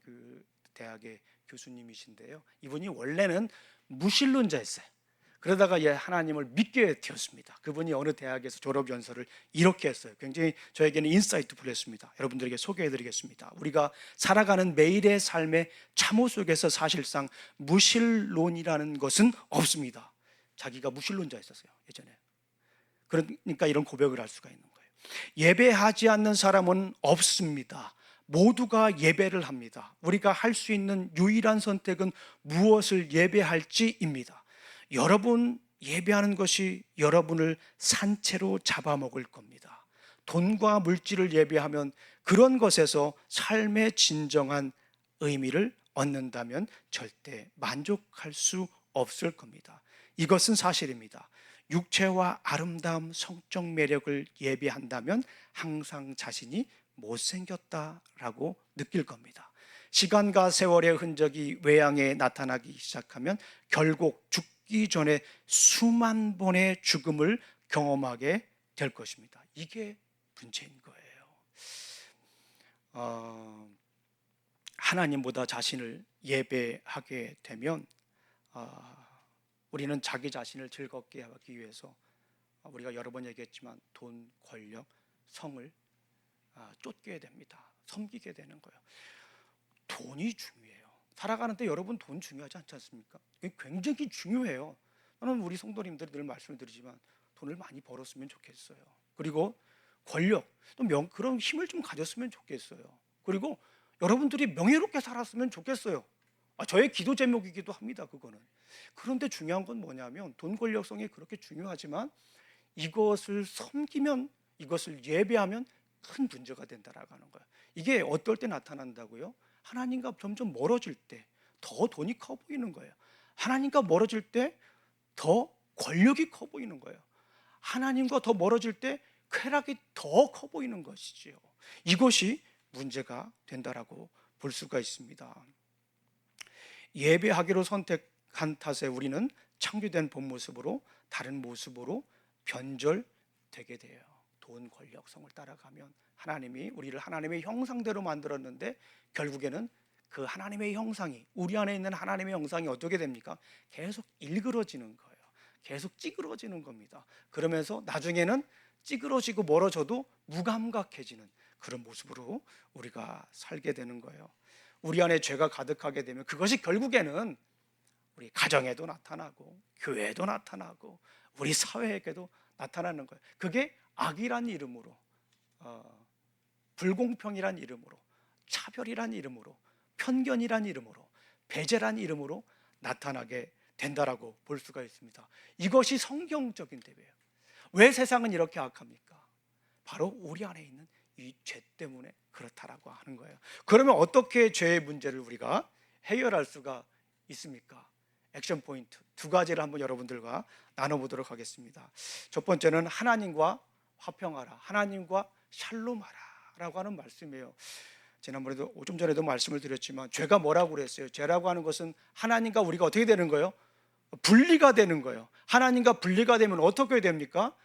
대학의 교수님이신데요. 이분이 원래는 무신론자였어요. 그러다가 하나님을 믿게 되었습니다. 그분이 어느 대학에서 졸업 연설을 이렇게 했어요. 굉장히 저에게는 인사이트풀했습니다. 여러분들에게 소개해드리겠습니다. 우리가 살아가는 매일의 삶의 참호 속에서 사실상 무신론이라는 것은 없습니다. 자기가 무신론자였었어요 예전에. 그러니까 이런 고백을 할 수가 있는 거예요. 예배하지 않는 사람은 없습니다. 모두가 예배를 합니다. 우리가 할 수 있는 유일한 선택은 무엇을 예배할지입니다. 여러분 예배하는 것이 여러분을 산채로 잡아먹을 겁니다. 돈과 물질을 예배하면 그런 것에서 삶의 진정한 의미를 얻는다면 절대 만족할 수 없을 겁니다. 이것은 사실입니다. 육체와 아름다움, 성적 매력을 예배한다면 항상 자신이 못생겼다라고 느낄 겁니다. 시간과 세월의 흔적이 외양에 나타나기 시작하면 결국 죽기 전에 수만 번의 죽음을 경험하게 될 것입니다. 이게 문제인 거예요. 하나님보다 자신을 예배하게 되면 우리는 자기 자신을 즐겁게 하기 위해서 우리가 여러 번 얘기했지만 돈, 권력, 성을 쫓게 됩니다. 섬기게 되는 거예요. 돈이 중요해요. 살아가는데 여러분 돈 중요하지 않지 않습니까? 굉장히 중요해요. 저는 우리 성도님들이 늘 말씀을 드리지만 돈을 많이 벌었으면 좋겠어요. 그리고 권력, 또 그런 힘을 좀 가졌으면 좋겠어요. 그리고 여러분들이 명예롭게 살았으면 좋겠어요. 저의 기도 제목이기도 합니다. 그거는. 그런데 중요한 건 뭐냐면 돈 권력성이 그렇게 중요하지만 이것을 섬기면, 이것을 예배하면 큰 문제가 된다라고 하는 거예요. 이게 어떨 때 나타난다고요? 하나님과 점점 멀어질 때 더 돈이 커 보이는 거예요. 하나님과 멀어질 때 더 권력이 커 보이는 거예요. 하나님과 더 멀어질 때 쾌락이 더 커 보이는 것이지요. 이것이 문제가 된다라고 볼 수가 있습니다. 예배하기로 선택한 탓에 우리는 창조된 본 모습으로 다른 모습으로 변절되게 돼요. 돈, 권력성을 따라가면 하나님이 우리를 하나님의 형상대로 만들었는데 결국에는 그 하나님의 형상이, 우리 안에 있는 하나님의 형상이 어떻게 됩니까? 계속 일그러지는 거예요. 계속 찌그러지는 겁니다. 그러면서 나중에는 찌그러지고 멀어져도 무감각해지는 그런 모습으로 우리가 살게 되는 거예요. 우리 안에 죄가 가득하게 되면 그것이 결국에는 우리 가정에도 나타나고 교회에도 나타나고 우리 사회에게도 나타나는 거예요. 그게 악이란 이름으로, 불공평이란 이름으로, 차별이란 이름으로, 편견이란 이름으로, 배제란 이름으로 나타나게 된다라고 볼 수가 있습니다. 이것이 성경적인 대배예요. 왜 세상은 이렇게 악합니까? 바로 우리 안에 있는 이 죄 때문에 그렇다라고 하는 거예요. 그러면 어떻게 죄의 문제를 우리가 해결할 수가 있습니까? 액션 포인트 두 가지를 한번 여러분들과 나눠보도록 하겠습니다. 첫 번째는 하나님과 화평하라, 하나님과 샬롬하라 라고 하는 말씀이에요. 지난번에도 좀 전에도 말씀을 드렸지만 죄가 뭐라고 그랬어요? 죄라고 하는 것은 하나님과 우리가 어떻게 되는 거예요? 분리가 되는 거예요. 하나님과 분리가 되면 어떻게 됩니까?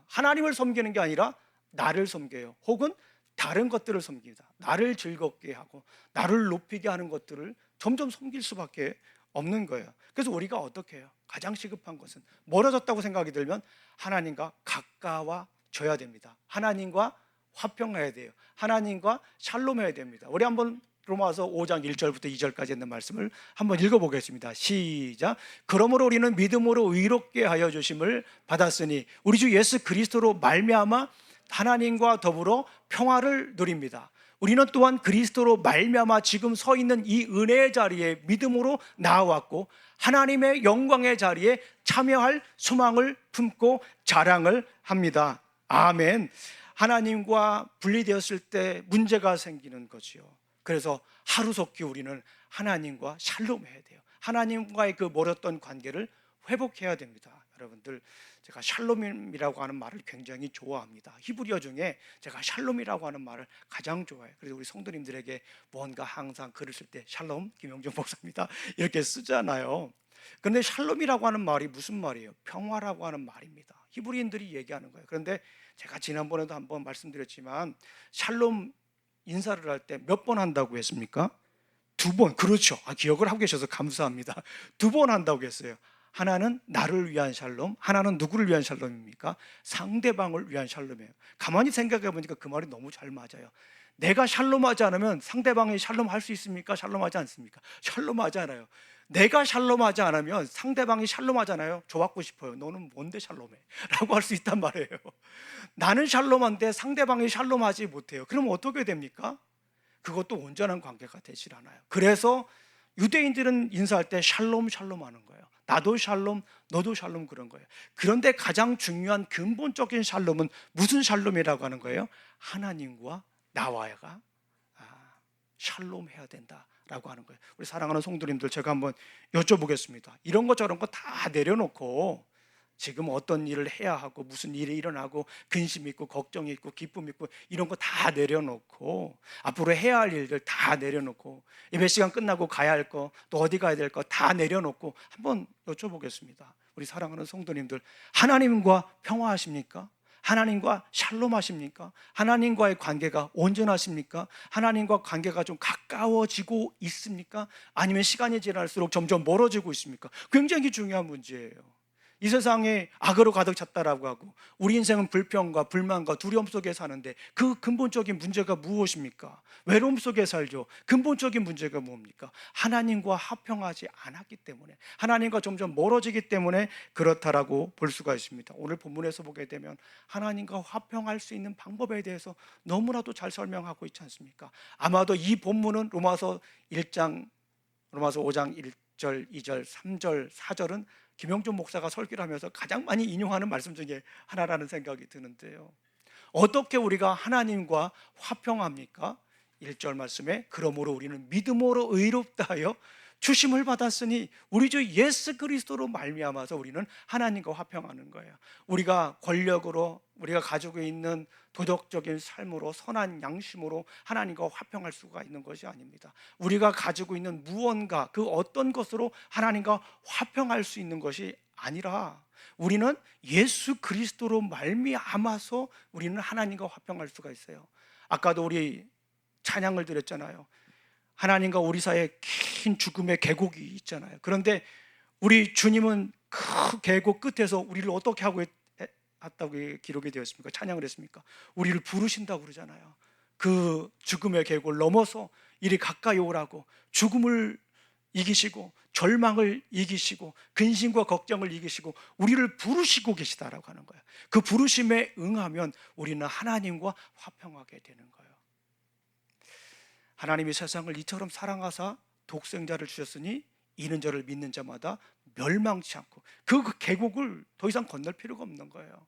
하나님을 섬기는 게 아니라 나를 섬겨요. 혹은 다른 것들을 섬깁니다. 나를 즐겁게 하고 나를 높이게 하는 것들을 점점 섬길 수밖에 없는 거예요. 그래서 우리가 어떻게 해요? 가장 시급한 것은 멀어졌다고 생각이 들면 하나님과 가까워져야 됩니다. 하나님과 화평해야 돼요. 하나님과 샬롬해야 됩니다. 우리 한번 로마서 5장 1절부터 2절까지 있는 말씀을 한번 읽어보겠습니다. 시작. 그러므로 우리는 믿음으로 의롭게 하여 주심을 받았으니 우리 주 예수 그리스도로 말미암아 하나님과 더불어 평화를 누립니다. 우리는 또한 그리스도로 말미암아 지금 서 있는 이 은혜의 자리에 믿음으로 나아왔고 하나님의 영광의 자리에 참여할 소망을 품고 자랑을 합니다. 아멘. 하나님과 분리되었을 때 문제가 생기는 거지요. 그래서 하루속히 우리는 하나님과 샬롬해야 돼요. 하나님과의 그 멀었던 관계를 회복해야 됩니다. 여러분들, 제가 샬롬이라고 하는 말을 굉장히 좋아합니다. 히브리어 중에 제가 샬롬이라고 하는 말을 가장 좋아해요. 그래서 우리 성도님들에게 뭔가 항상 글을 쓸 때 샬롬 김영준 목사입니다 이렇게 쓰잖아요. 그런데 샬롬이라고 하는 말이 무슨 말이에요? 평화라고 하는 말입니다. 히브리인들이 얘기하는 거예요. 그런데 제가 지난번에도 한번 말씀드렸지만 샬롬 인사를 할 때 몇 번 한다고 했습니까? 2번. 그렇죠. 기억을 하고 계셔서 감사합니다. 2번 한다고 했어요. 하나는 나를 위한 샬롬, 하나는 누구를 위한 샬롬입니까? 상대방을 위한 샬롬이에요. 가만히 생각해 보니까 그 말이 너무 잘 맞아요. 내가 샬롬하지 않으면 상대방이 샬롬할 수 있습니까? 샬롬하지 않습니까? 샬롬하지 않아요. 내가 샬롬하지 않으면 상대방이 샬롬하잖아요. 좋아하고 싶어요. 너는 뭔데 샬롬해? 라고 할 수 있단 말이에요. 나는 샬롬한데 상대방이 샬롬하지 못해요. 그럼 어떻게 됩니까? 그것도 온전한 관계가 되질 않아요. 그래서 유대인들은 인사할 때 샬롬 샬롬 하는 거예요. 나도 샬롬, 너도 샬롬 그런 거예요. 그런데 가장 중요한 근본적인 샬롬은 무슨 샬롬이라고 하는 거예요? 하나님과 나와가 샬롬해야 된다라고 하는 거예요. 우리 사랑하는 성도님들, 제가 한번 여쭤보겠습니다. 이런 거 저런 거 다 내려놓고 지금 어떤 일을 해야 하고 무슨 일이 일어나고 근심이 있고 걱정이 있고 기쁨이 있고 이런 거 다 내려놓고 앞으로 해야 할 일들 다 내려놓고 예배 시간 끝나고 가야 할 거 또 어디 가야 될 거 다 내려놓고 한번 여쭤보겠습니다. 우리 사랑하는 성도님들, 하나님과 평화하십니까? 하나님과 샬롬하십니까? 하나님과의 관계가 온전하십니까? 하나님과 관계가 좀 가까워지고 있습니까? 아니면 시간이 지날수록 점점 멀어지고 있습니까? 굉장히 중요한 문제예요. 이 세상에 악으로 가득 찼다라고 하고 우리 인생은 불평과 불만과 두려움 속에 사는데 그 근본적인 문제가 무엇입니까? 외로움 속에 살죠. 근본적인 문제가 뭡니까? 하나님과 화평하지 않았기 때문에, 하나님과 점점 멀어지기 때문에 그렇다라고 볼 수가 있습니다. 오늘 본문에서 보게 되면 하나님과 화평할 수 있는 방법에 대해서 너무나도 잘 설명하고 있지 않습니까? 아마도 이 본문은 로마서 1장 로마서 5장 1절, 2절, 3절, 4절은 김영준 목사가 설교를 하면서 가장 많이 인용하는 말씀 중에 하나라는 생각이 드는데요. 어떻게 우리가 하나님과 화평합니까? 1절 말씀에 그러므로 우리는 믿음으로 의롭다 하여 주심을 받았으니 우리 주 예수 그리스도로 말미암아서 우리는 하나님과 화평하는 거예요. 우리가 권력으로, 우리가 가지고 있는 도덕적인 삶으로, 선한 양심으로 하나님과 화평할 수가 있는 것이 아닙니다. 우리가 가지고 있는 무언가, 그 어떤 것으로 하나님과 화평할 수 있는 것이 아니라 우리는 예수 그리스도로 말미암아서 우리는 하나님과 화평할 수가 있어요. 아까도 우리 찬양을 드렸잖아요. 하나님과 우리 사이에 긴 죽음의 계곡이 있잖아요. 그런데 우리 주님은 그 계곡 끝에서 우리를 어떻게 하고 했다고 기록이 되었습니까? 찬양을 했습니까? 우리를 부르신다고 그러잖아요. 그 죽음의 계곡을 넘어서 이리 가까이 오라고, 죽음을 이기시고 절망을 이기시고 근심과 걱정을 이기시고 우리를 부르시고 계시다라고 하는 거예요. 그 부르심에 응하면 우리는 하나님과 화평하게 되는 거예요. 하나님이 세상을 이처럼 사랑하사 독생자를 주셨으니 이는 저를 믿는 자마다 멸망치 않고, 그 계곡을 더 이상 건널 필요가 없는 거예요.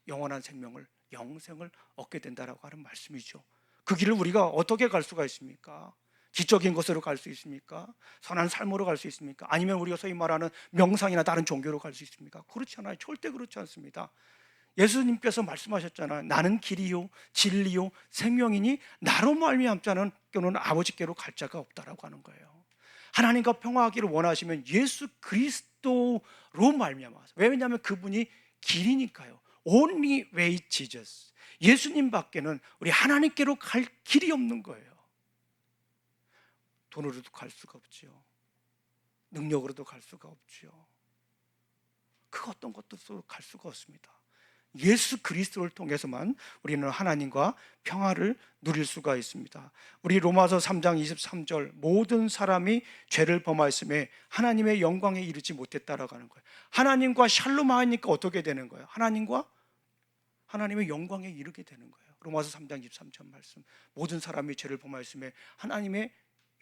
영원한 생명을, 영생을 얻게 된다라고 하는 말씀이죠. 그 길을 우리가 어떻게 갈 수가 있습니까? 지적인 것으로 갈 수 있습니까? 선한 삶으로 갈 수 있습니까? 아니면 우리가 소위 말하는 명상이나 다른 종교로 갈 수 있습니까? 그렇지 않아요. 절대 그렇지 않습니다. 예수님께서 말씀하셨잖아요. 나는 길이요 진리요 생명이니 나로 말미암지 않은 자는 아버지께로 갈 자가 없다라고 하는 거예요. 하나님과 평화하기를 원하시면 예수 그리스도로 말미암아서, 왜냐하면 그분이 길이니까요. Only way Jesus. 예수님 밖에는 우리 하나님께로 갈 길이 없는 거예요. 돈으로도 갈 수가 없지요. 능력으로도 갈 수가 없지요. 그 어떤 것도 갈 수가 없습니다. 예수 그리스도를 통해서만 우리는 하나님과 평화를 누릴 수가 있습니다. 우리 로마서 3장 23절, 모든 사람이 죄를 범하였음에 하나님의 영광에 이르지 못했다라고 하는 거예요. 하나님과 샬롬하니까 어떻게 되는 거예요? 하나님의 영광에 이르게 되는 거예요. 로마서 3장 23절 말씀, 모든 사람이 죄를 범하였음에 하나님의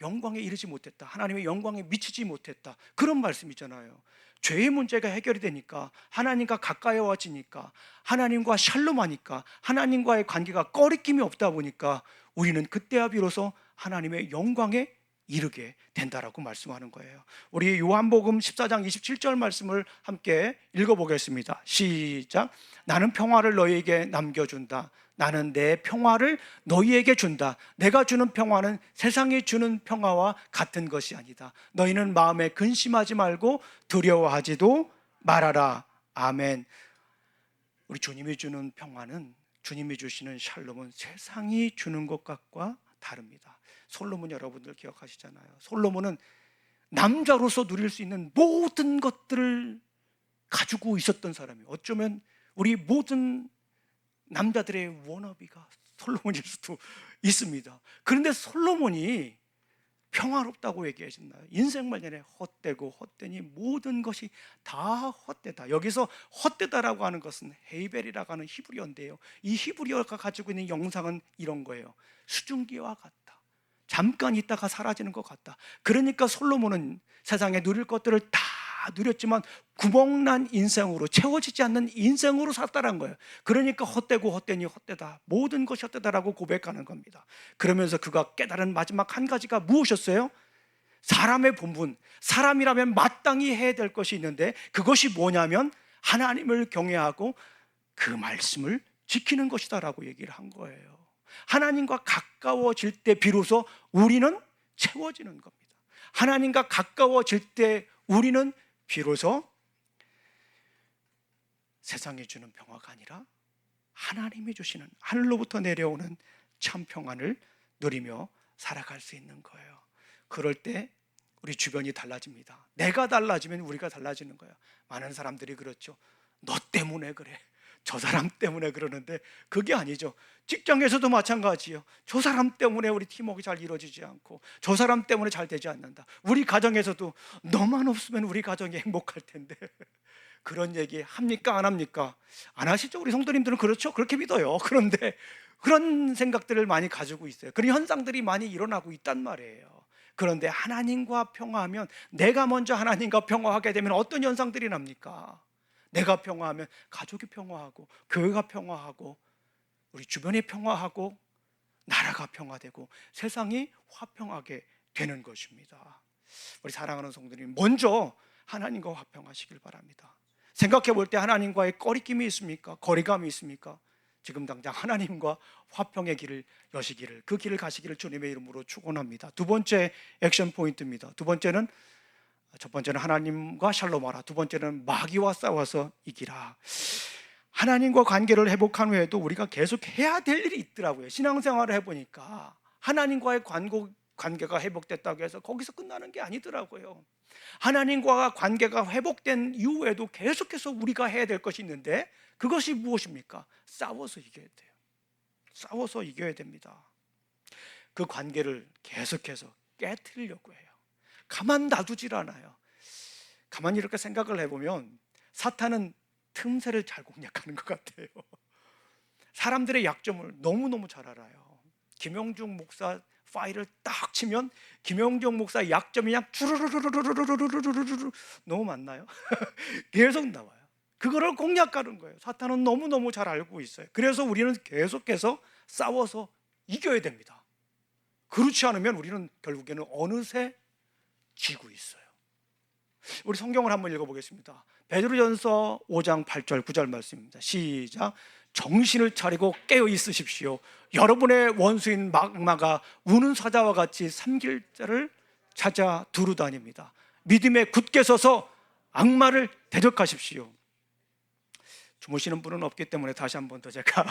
영광에 이르지 못했다, 하나님의 영광에 미치지 못했다, 그런 말씀이잖아요. 죄의 문제가 해결이 되니까, 하나님과 가까워지니까, 하나님과 샬롬하니까, 하나님과의 관계가 꺼리낌이 없다 보니까 우리는 그때야 비로소 하나님의 영광에 이르게 된다라고 말씀하는 거예요. 우리 요한복음 14장 27절 말씀을 함께 읽어보겠습니다. 시작. 나는 평화를 너희에게 남겨준다. 나는 내 평화를 너희에게 준다. 내가 주는 평화는 세상이 주는 평화와 같은 것이 아니다. 너희는 마음에 근심하지 말고 두려워하지도 말아라. 아멘. 우리 주님이 주는 평화는, 주님이 주시는 샬롬은 세상이 주는 것과 다릅니다. 솔로몬 여러분들 기억하시잖아요. 솔로몬은 남자로서 누릴 수 있는 모든 것들을 가지고 있었던 사람이에요. 어쩌면 우리 모든 남자들의 워너비가 솔로몬일 수도 있습니다. 그런데 솔로몬이 평화롭다고 얘기하셨나요? 인생말 내내 헛되고 헛되니 모든 것이 다 헛되다. 여기서 헛되다라고 하는 것은 헤이벨이라고 하는 히브리어인데요, 이 히브리어가 가지고 있는 영상은 이런 거예요. 수증기와 같다. 잠깐 있다가 사라지는 것 같다. 그러니까 솔로몬은 세상에 누릴 것들을 다 누렸지만 구멍난 인생으로, 채워지지 않는 인생으로 살았다는 거예요. 그러니까 헛되고 헛되니 헛되다, 모든 것이 헛되다라고 고백하는 겁니다. 그러면서 그가 깨달은 마지막 한 가지가 무엇이었어요? 사람의 본분, 사람이라면 마땅히 해야 될 것이 있는데, 그것이 뭐냐면 하나님을 경외하고 그 말씀을 지키는 것이다라고 얘기를 한 거예요. 하나님과 가까워질 때 비로소 우리는 채워지는 겁니다. 하나님과 가까워질 때 우리는 비로소 세상이 주는 평화가 아니라 하나님이 주시는, 하늘로부터 내려오는 참 평안을 누리며 살아갈 수 있는 거예요. 그럴 때 우리 주변이 달라집니다. 내가 달라지면 우리가 달라지는 거예요. 많은 사람들이 그렇죠. 너 때문에 그래, 저 사람 때문에 그러는데 그게 아니죠. 직장에서도 마찬가지예요. 저 사람 때문에 우리 팀워크가 잘 이루어지지 않고, 저 사람 때문에 잘 되지 않는다. 우리 가정에서도 너만 없으면 우리 가정이 행복할 텐데 그런 얘기 합니까? 안 합니까? 안 하시죠? 우리 성도님들은 그렇죠? 그렇게 믿어요. 그런데 그런 생각들을 많이 가지고 있어요. 그런 현상들이 많이 일어나고 있단 말이에요. 그런데 하나님과 평화하면, 내가 먼저 하나님과 평화하게 되면 어떤 현상들이 납니까? 내가 평화하면 가족이 평화하고, 교회가 평화하고, 우리 주변이 평화하고, 나라가 평화되고, 세상이 화평하게 되는 것입니다. 우리 사랑하는 성도님, 먼저 하나님과 화평하시길 바랍니다. 생각해 볼 때 하나님과의 꺼리낌이 있습니까? 거리감이 있습니까? 지금 당장 하나님과 화평의 길을 여시기를, 그 길을 가시기를 주님의 이름으로 축원합니다. 두 번째 액션 포인트입니다. 첫 번째는 하나님과 샬롬하라. 두 번째는 마귀와 싸워서 이기라. 하나님과 관계를 회복한 후에도 우리가 계속 해야 될 일이 있더라고요. 신앙생활을 해보니까 하나님과의 관계가 회복됐다고 해서 거기서 끝나는 게 아니더라고요. 하나님과 관계가 회복된 이후에도 계속해서 우리가 해야 될 것이 있는데, 그것이 무엇입니까? 싸워서 이겨야 돼요. 싸워서 이겨야 됩니다. 그 관계를 계속해서 깨트리려고 해요. 가만 놔두질 않아요. 가만히 이렇게 생각을 해보면 사탄은 틈새를 잘 공략하는 것 같아요. 사람들의 약점을 너무너무 잘 알아요. 김영중 목사 파일을 딱 치면 김영중 목사의 약점이 그냥 주르르르르르르르르르르 너무 많나요? 계속 나와요. 그거를 공략하는 거예요. 사탄은 너무너무 잘 알고 있어요. 그래서 우리는 계속해서 싸워서 이겨야 됩니다. 그렇지 않으면 우리는 결국에는 어느새 지고 있어요. 우리 성경을 한번 읽어보겠습니다. 베드로전서 5장 8절 9절 말씀입니다. 시작. 정신을 차리고 깨어 있으십시오. 여러분의 원수인 악마가 우는 사자와 같이 삼킬 자를 찾아 두루 다닙니다. 믿음에 굳게 서서 악마를 대적하십시오. 주무시는 분은 없기 때문에 다시 한 번 더 제가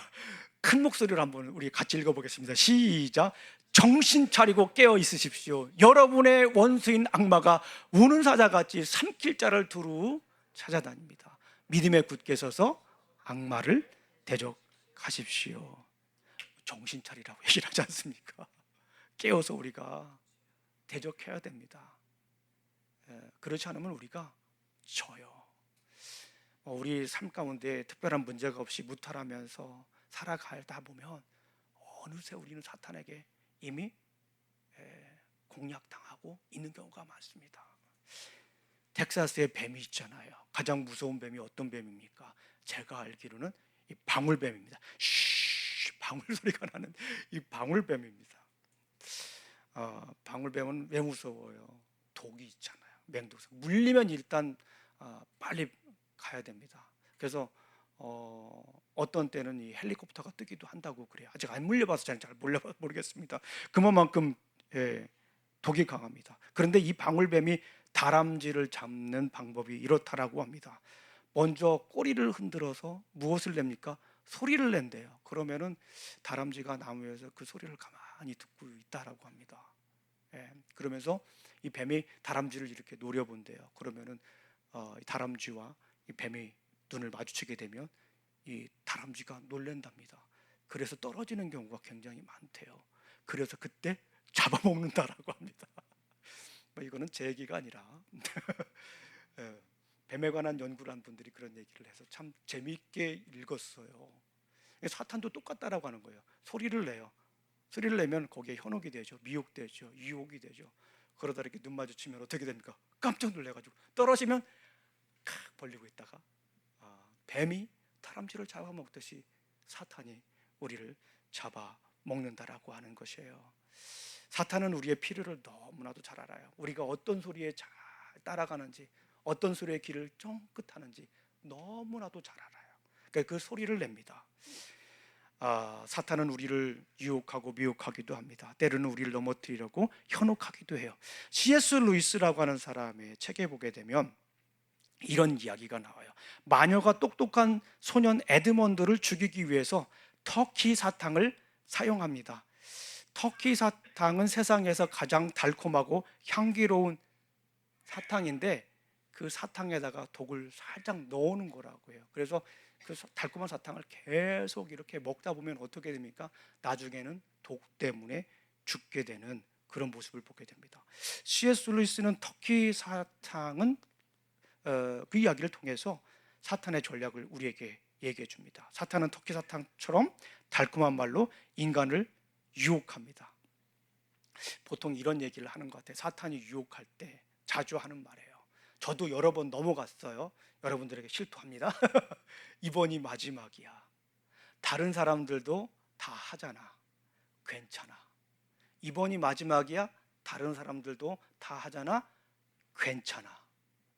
큰 목소리로 한번 우리 같이 읽어보겠습니다. 시작. 정신 차리고 깨어 있으십시오. 여러분의 원수인 악마가 우는 사자같이 삼킬 자를 두루 찾아다닙니다. 믿음에 굳게 서서 악마를 대적하십시오. 정신 차리라고 얘기를 하지 않습니까? 깨어서 우리가 대적해야 됩니다. 그렇지 않으면 우리가 져요. 우리 삶 가운데 특별한 문제가 없이 무탈하면서 살아가다 보면 어느새 우리는 사탄에게 이미 공략당하고 있는 경우가 많습니다. 텍사스에 뱀이 있잖아요. 가장 무서운 뱀이 어떤 뱀입니까? 제가 알기로는 이 방울뱀입니다. 쉬, 방울 소리가 나는 이 방울뱀입니다. 방울뱀은 왜 무서워요? 독이 있잖아요. 맹독. 물리면 일단 빨리 가야 됩니다. 그래서 어떤 때는 이 헬리콥터가 뜨기도 한다고 그래요. 아직 안 물려봐서 잘 모르겠습니다. 그만큼 독이 강합니다. 그런데 이 방울뱀이 다람쥐를 잡는 방법이 이렇다라고 합니다. 먼저 꼬리를 흔들어서 무엇을 냅니까? 소리를 낸대요. 그러면은 다람쥐가 나무에서 그 소리를 가만히 듣고 있다라고 합니다. 그러면서 이 뱀이 다람쥐를 이렇게 노려본대요. 그러면은 다람쥐와 이 뱀이 눈을 마주치게 되면 이 다람쥐가 놀란답니다. 그래서 떨어지는 경우가 굉장히 많대요. 그래서 그때 잡아먹는다라고 합니다. 이거는 제 얘기가 아니라 뱀에 관한 연구를 한 분들이 그런 얘기를 해서 참 재미있게 읽었어요. 사탄도 똑같다라고 하는 거예요. 소리를 내요. 소리를 내면 거기에 현혹이 되죠. 미혹되죠. 유혹이 되죠. 그러다 이렇게 눈 마주치면 어떻게 됩니까? 깜짝 놀래가지고 떨어지면 칵 벌리고 있다가 뱀이 다람쥐를 잡아먹듯이 사탄이 우리를 잡아먹는다라고 하는 것이에요. 사탄은 우리의 필요를 너무나도 잘 알아요. 우리가 어떤 소리에 잘 따라가는지, 어떤 소리의 길을 쫑긋하는지 너무나도 잘 알아요. 그러니까 그 소리를 냅니다. 사탄은 우리를 유혹하고 미혹하기도 합니다. 때로는 우리를 넘어뜨리려고 현혹하기도 해요. C.S. 루이스라고 하는 사람의 책에 보게 되면 이런 이야기가 나와요. 마녀가 똑똑한 소년 에드먼드를 죽이기 위해서 터키 사탕을 사용합니다. 터키 사탕은 세상에서 가장 달콤하고 향기로운 사탕인데 그 사탕에다가 독을 살짝 넣는 거라고 해요. 그래서 그 달콤한 사탕을 계속 이렇게 먹다 보면 어떻게 됩니까? 나중에는 독 때문에 죽게 되는 그런 모습을 보게 됩니다. C.S. 루이스는 터키 사탕은 그 이야기를 통해서 사탄의 전략을 우리에게 얘기해 줍니다. 사탄은 터키 사탕처럼 달콤한 말로 인간을 유혹합니다. 보통 이런 얘기를 하는 것 같아요. 사탄이 유혹할 때 자주 하는 말이에요. 저도 여러 번 넘어갔어요. 여러분들에게 실토합니다. 이번이 마지막이야. 다른 사람들도 다 하잖아. 괜찮아. 이번이 마지막이야. 다른 사람들도 다 하잖아. 괜찮아.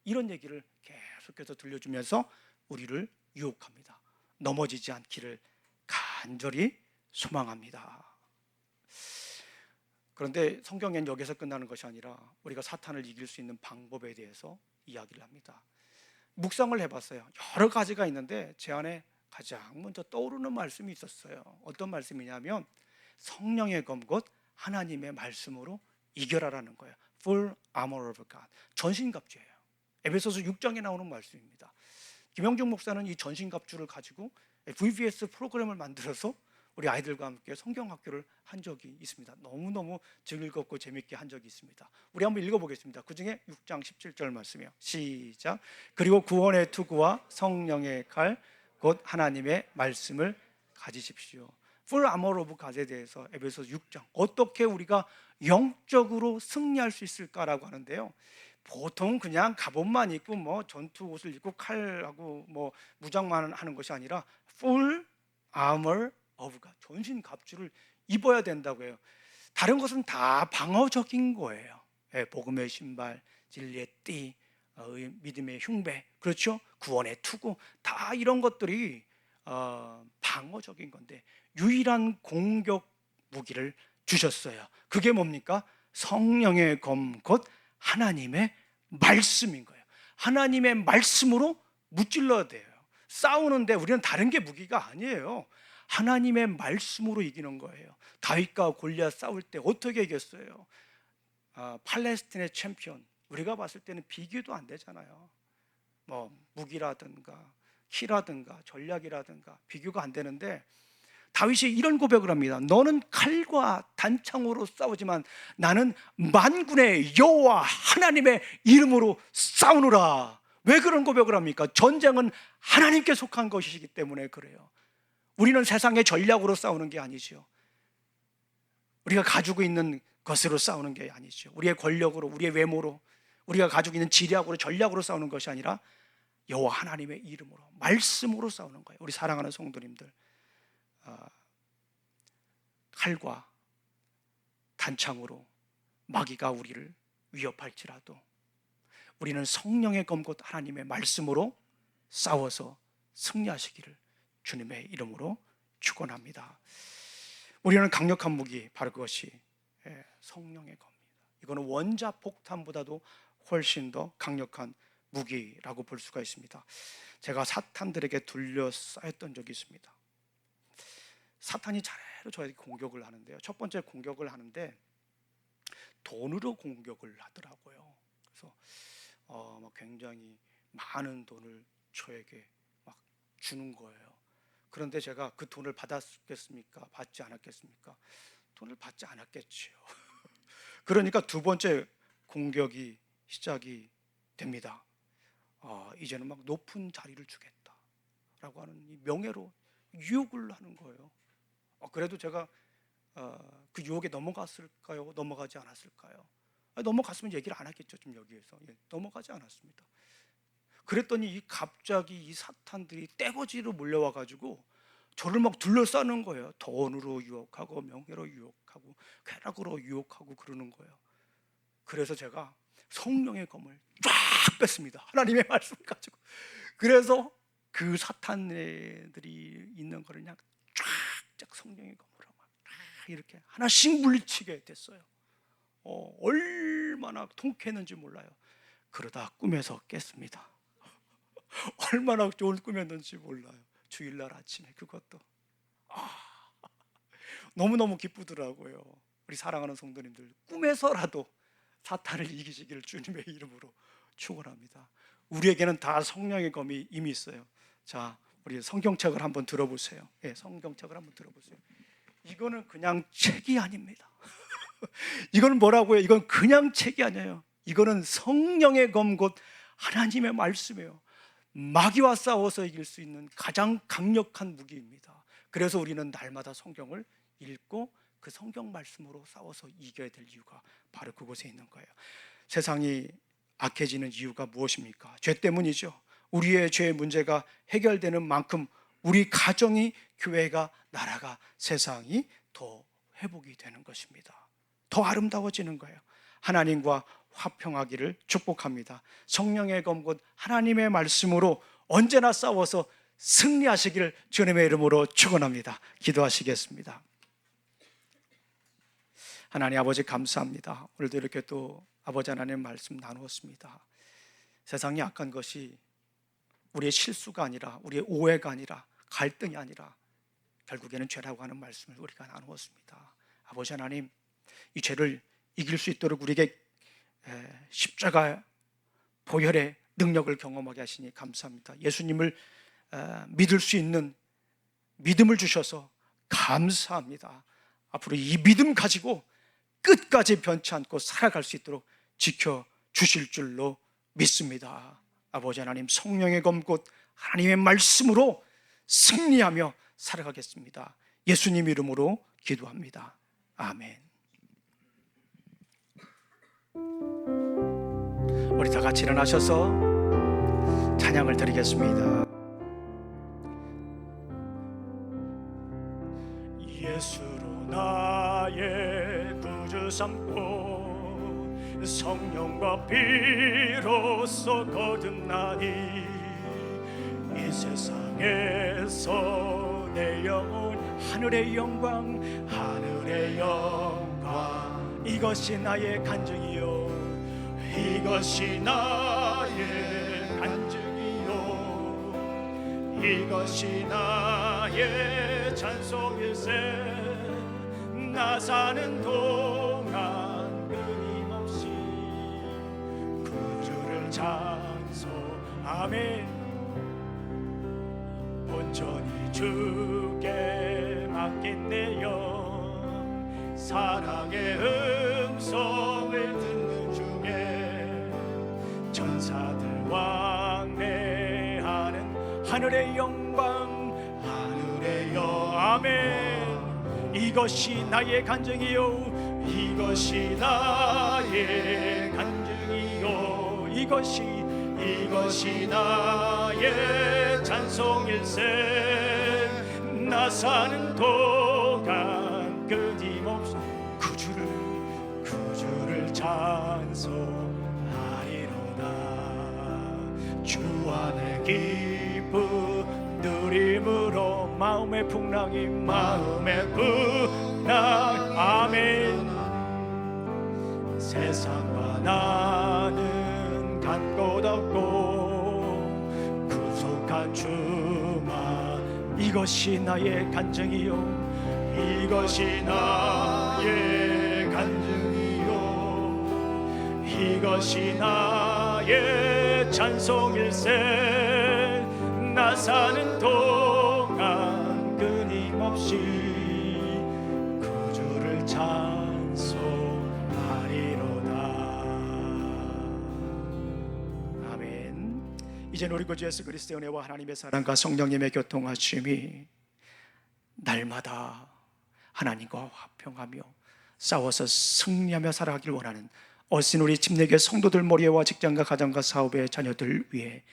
이런 얘기를 계속해서 들려주면서 우리를 유혹합니다. 넘어지지 않기를 간절히 소망합니다. 그런데 성경엔 여기서 끝나는 것이 아니라 우리가 사탄을 이길 수 있는 방법에 대해서 이야기를 합니다. 묵상을 해봤어요. 여러 가지가 있는데 제 안에 가장 먼저 떠오르는 말씀이 있었어요. 어떤 말씀이냐면 성령의 검 곧 하나님의 말씀으로 이겨라라는 거예요. Full armor of God. 전신갑주예요. 에베소서 6장에 나오는 말씀입니다. 김영중 목사는 이 전신갑주를 가지고 VBS 프로그램을 만들어서 우리 아이들과 함께 성경학교를 한 적이 있습니다. 너무너무 즐겁고 재밌게 한 적이 있습니다. 우리 한번 읽어보겠습니다. 그 중에 6장 17절 말씀이요. 시작. 그리고 구원의 투구와 성령의 칼 곧 하나님의 말씀을 가지십시오. Full armor of God에 대해서 에베소서 6장 어떻게 우리가 영적으로 승리할 수 있을까라고 하는데요. 보통 그냥 갑옷만 입고 뭐 전투 옷을 입고 칼하고 뭐 무장만 하는 것이 아니라 full armor of God, 전신 갑주를 입어야 된다고 해요. 다른 것은 다 방어적인 거예요. 복음의 신발, 진리의 띠, 믿음의 흉배, 그렇죠? 구원의 투구, 다 이런 것들이 방어적인 건데 유일한 공격 무기를 주셨어요. 그게 뭡니까? 성령의 검 곧 하나님의 말씀인 거예요. 하나님의 말씀으로 무찔러야 돼요. 싸우는데 우리는 다른 게 무기가 아니에요. 하나님의 말씀으로 이기는 거예요. 다윗과 골리앗 싸울 때 어떻게 이겼어요? 팔레스틴의 챔피언, 우리가 봤을 때는 비교도 안 되잖아요. 뭐 무기라든가 키라든가 전략이라든가 비교가 안 되는데 다윗이 이런 고백을 합니다. 너는 칼과 단창으로 싸우지만 나는 만군의 여호와 하나님의 이름으로 싸우노라. 왜 그런 고백을 합니까? 전쟁은 하나님께 속한 것이기 때문에 그래요. 우리는 세상의 전략으로 싸우는 게 아니죠. 우리가 가지고 있는 것으로 싸우는 게 아니죠. 우리의 권력으로, 우리의 외모로, 우리가 가지고 있는 지략으로, 전략으로 싸우는 것이 아니라 여호와 하나님의 이름으로, 말씀으로 싸우는 거예요. 우리 사랑하는 성도님들, 칼과 단창으로 마귀가 우리를 위협할지라도 우리는 성령의 검 곧 하나님의 말씀으로 싸워서 승리하시기를 주님의 이름으로 축원합니다. 우리는 강력한 무기, 바로 그것이 성령의 검입니다. 이거는 원자 폭탄보다도 훨씬 더 강력한 무기라고 볼 수가 있습니다. 제가 사탄들에게 둘러싸였던 적이 있습니다. 사탄이 차례로 저에게 공격을 하는데요. 첫 번째 공격을 하는데 돈으로 공격을 하더라고요. 그래서 굉장히 많은 돈을 저에게 막 주는 거예요. 그런데 제가 그 돈을 받았겠습니까? 받지 않았겠습니까? 돈을 받지 않았겠지요. 그러니까 두 번째 공격이 시작이 됩니다. 이제는 막 높은 자리를 주겠다라고 하는 이 명예로 유혹을 하는 거예요. 그래도 제가 그 유혹에 넘어갔을까요? 넘어가지 않았을까요? 넘어갔으면 얘기를 안 하겠죠. 좀 여기에서 넘어가지 않았습니다. 그랬더니 갑자기 이 사탄들이 떼거지로 몰려와 가지고 저를 막 둘러싸는 거예요. 돈으로 유혹하고 명예로 유혹하고 쾌락으로 유혹하고 그러는 거예요. 그래서 제가 성령의 검을 쫙 뺐습니다. 하나님의 말씀을 가지고. 그래서 그 사탄들이 있는 거를 그냥 쫙 성령의 검으로 막 이렇게 하나씩 물리치게 됐어요. 얼마나 통쾌했는지 몰라요. 그러다 꿈에서 깼습니다. 얼마나 좋은 꿈이었는지 몰라요. 주일날 아침에 그것도 너무너무 기쁘더라고요. 우리 사랑하는 성도님들, 꿈에서라도 사탄을 이기시기를 주님의 이름으로 축원합니다. 우리에게는 다 성령의 검이 이미 있어요. 자, 우리 성경책을 한번 들어보세요. 성경책을 한번 들어보세요. 이거는 그냥 책이 아닙니다. 이건 뭐라고요? 이건 그냥 책이 아니에요. 이거는 성령의 검 곧 하나님의 말씀이에요. 마귀와 싸워서 이길 수 있는 가장 강력한 무기입니다. 그래서 우리는 날마다 성경을 읽고 그 성경 말씀으로 싸워서 이겨야 될 이유가 바로 그곳에 있는 거예요. 세상이 악해지는 이유가 무엇입니까? 죄 때문이죠. 우리의 죄의 문제가 해결되는 만큼 우리 가정이, 교회가, 나라가, 세상이 더 회복이 되는 것입니다. 더 아름다워지는 거예요. 하나님과 화평하기를 축복합니다. 성령의 검곧 하나님의 말씀으로 언제나 싸워서 승리하시기를 주님의 이름으로 축원합니다. 기도하시겠습니다. 하나님 아버지 감사합니다. 오늘도 이렇게 또 아버지 하나님 말씀 나누었습니다. 세상이 악한 것이 우리의 실수가 아니라, 우리의 오해가 아니라, 갈등이 아니라 결국에는 죄라고 하는 말씀을 우리가 나누었습니다. 아버지 하나님, 이 죄를 이길 수 있도록 우리에게 십자가 보혈의 능력을 경험하게 하시니 감사합니다. 예수님을 믿을 수 있는 믿음을 주셔서 감사합니다. 앞으로 이 믿음 가지고 끝까지 변치 않고 살아갈 수 있도록 지켜주실 줄로 믿습니다. 아버지 하나님, 성령의 검 곧 하나님의 말씀으로 승리하며 살아가겠습니다. 예수님 이름으로 기도합니다. 아멘. 우리 다 같이 일어나셔서 찬양을 드리겠습니다. 예수로 나의 구주 삼고 성령과 피로써 거듭나니 이 세상에서 내 영혼 하늘의 영광, 하늘의 영광, 이것이 나의 간증이요, 이것이 나의 간증이요, 이것이 나의 찬송일세. 나 사는 동안 끊임없이 구주를 찬송. 아멘. 온전히 주께 맡긴 내 영, 사랑의 음성을 듣는 중에 천사들 왕래하는 하늘의 영광, 하늘의 영. 아멘. 이것이 나의 간증이요, 이것이 나의 간증이요, 이것이 나의 찬송일세. 나 사는 동안 끊임없이 구주를 찬송하리로다. 주 안에 기쁨 누림으로 마음의 풍랑이, 마음의 풍랑. 아멘. 세상과 나는 간 곳 없고 구속한 주만, 이것이 나의 간증이요, 이것이 나의 간증이요, 이것이 나의 찬송일세. 나 사는 동안 끊임없이 구주를 찬송하리로다. 아멘. 이제 우리 구주 예수 그리스도의 은혜와 하나님의 사랑과 성령님의 교통하심이 날마다 하나님과 화평하며 싸워서 승리하며 살아가길 원하는 어신 우리 침례교회 성도들, 모리와 직장과 가정과 사업의 자녀들 위해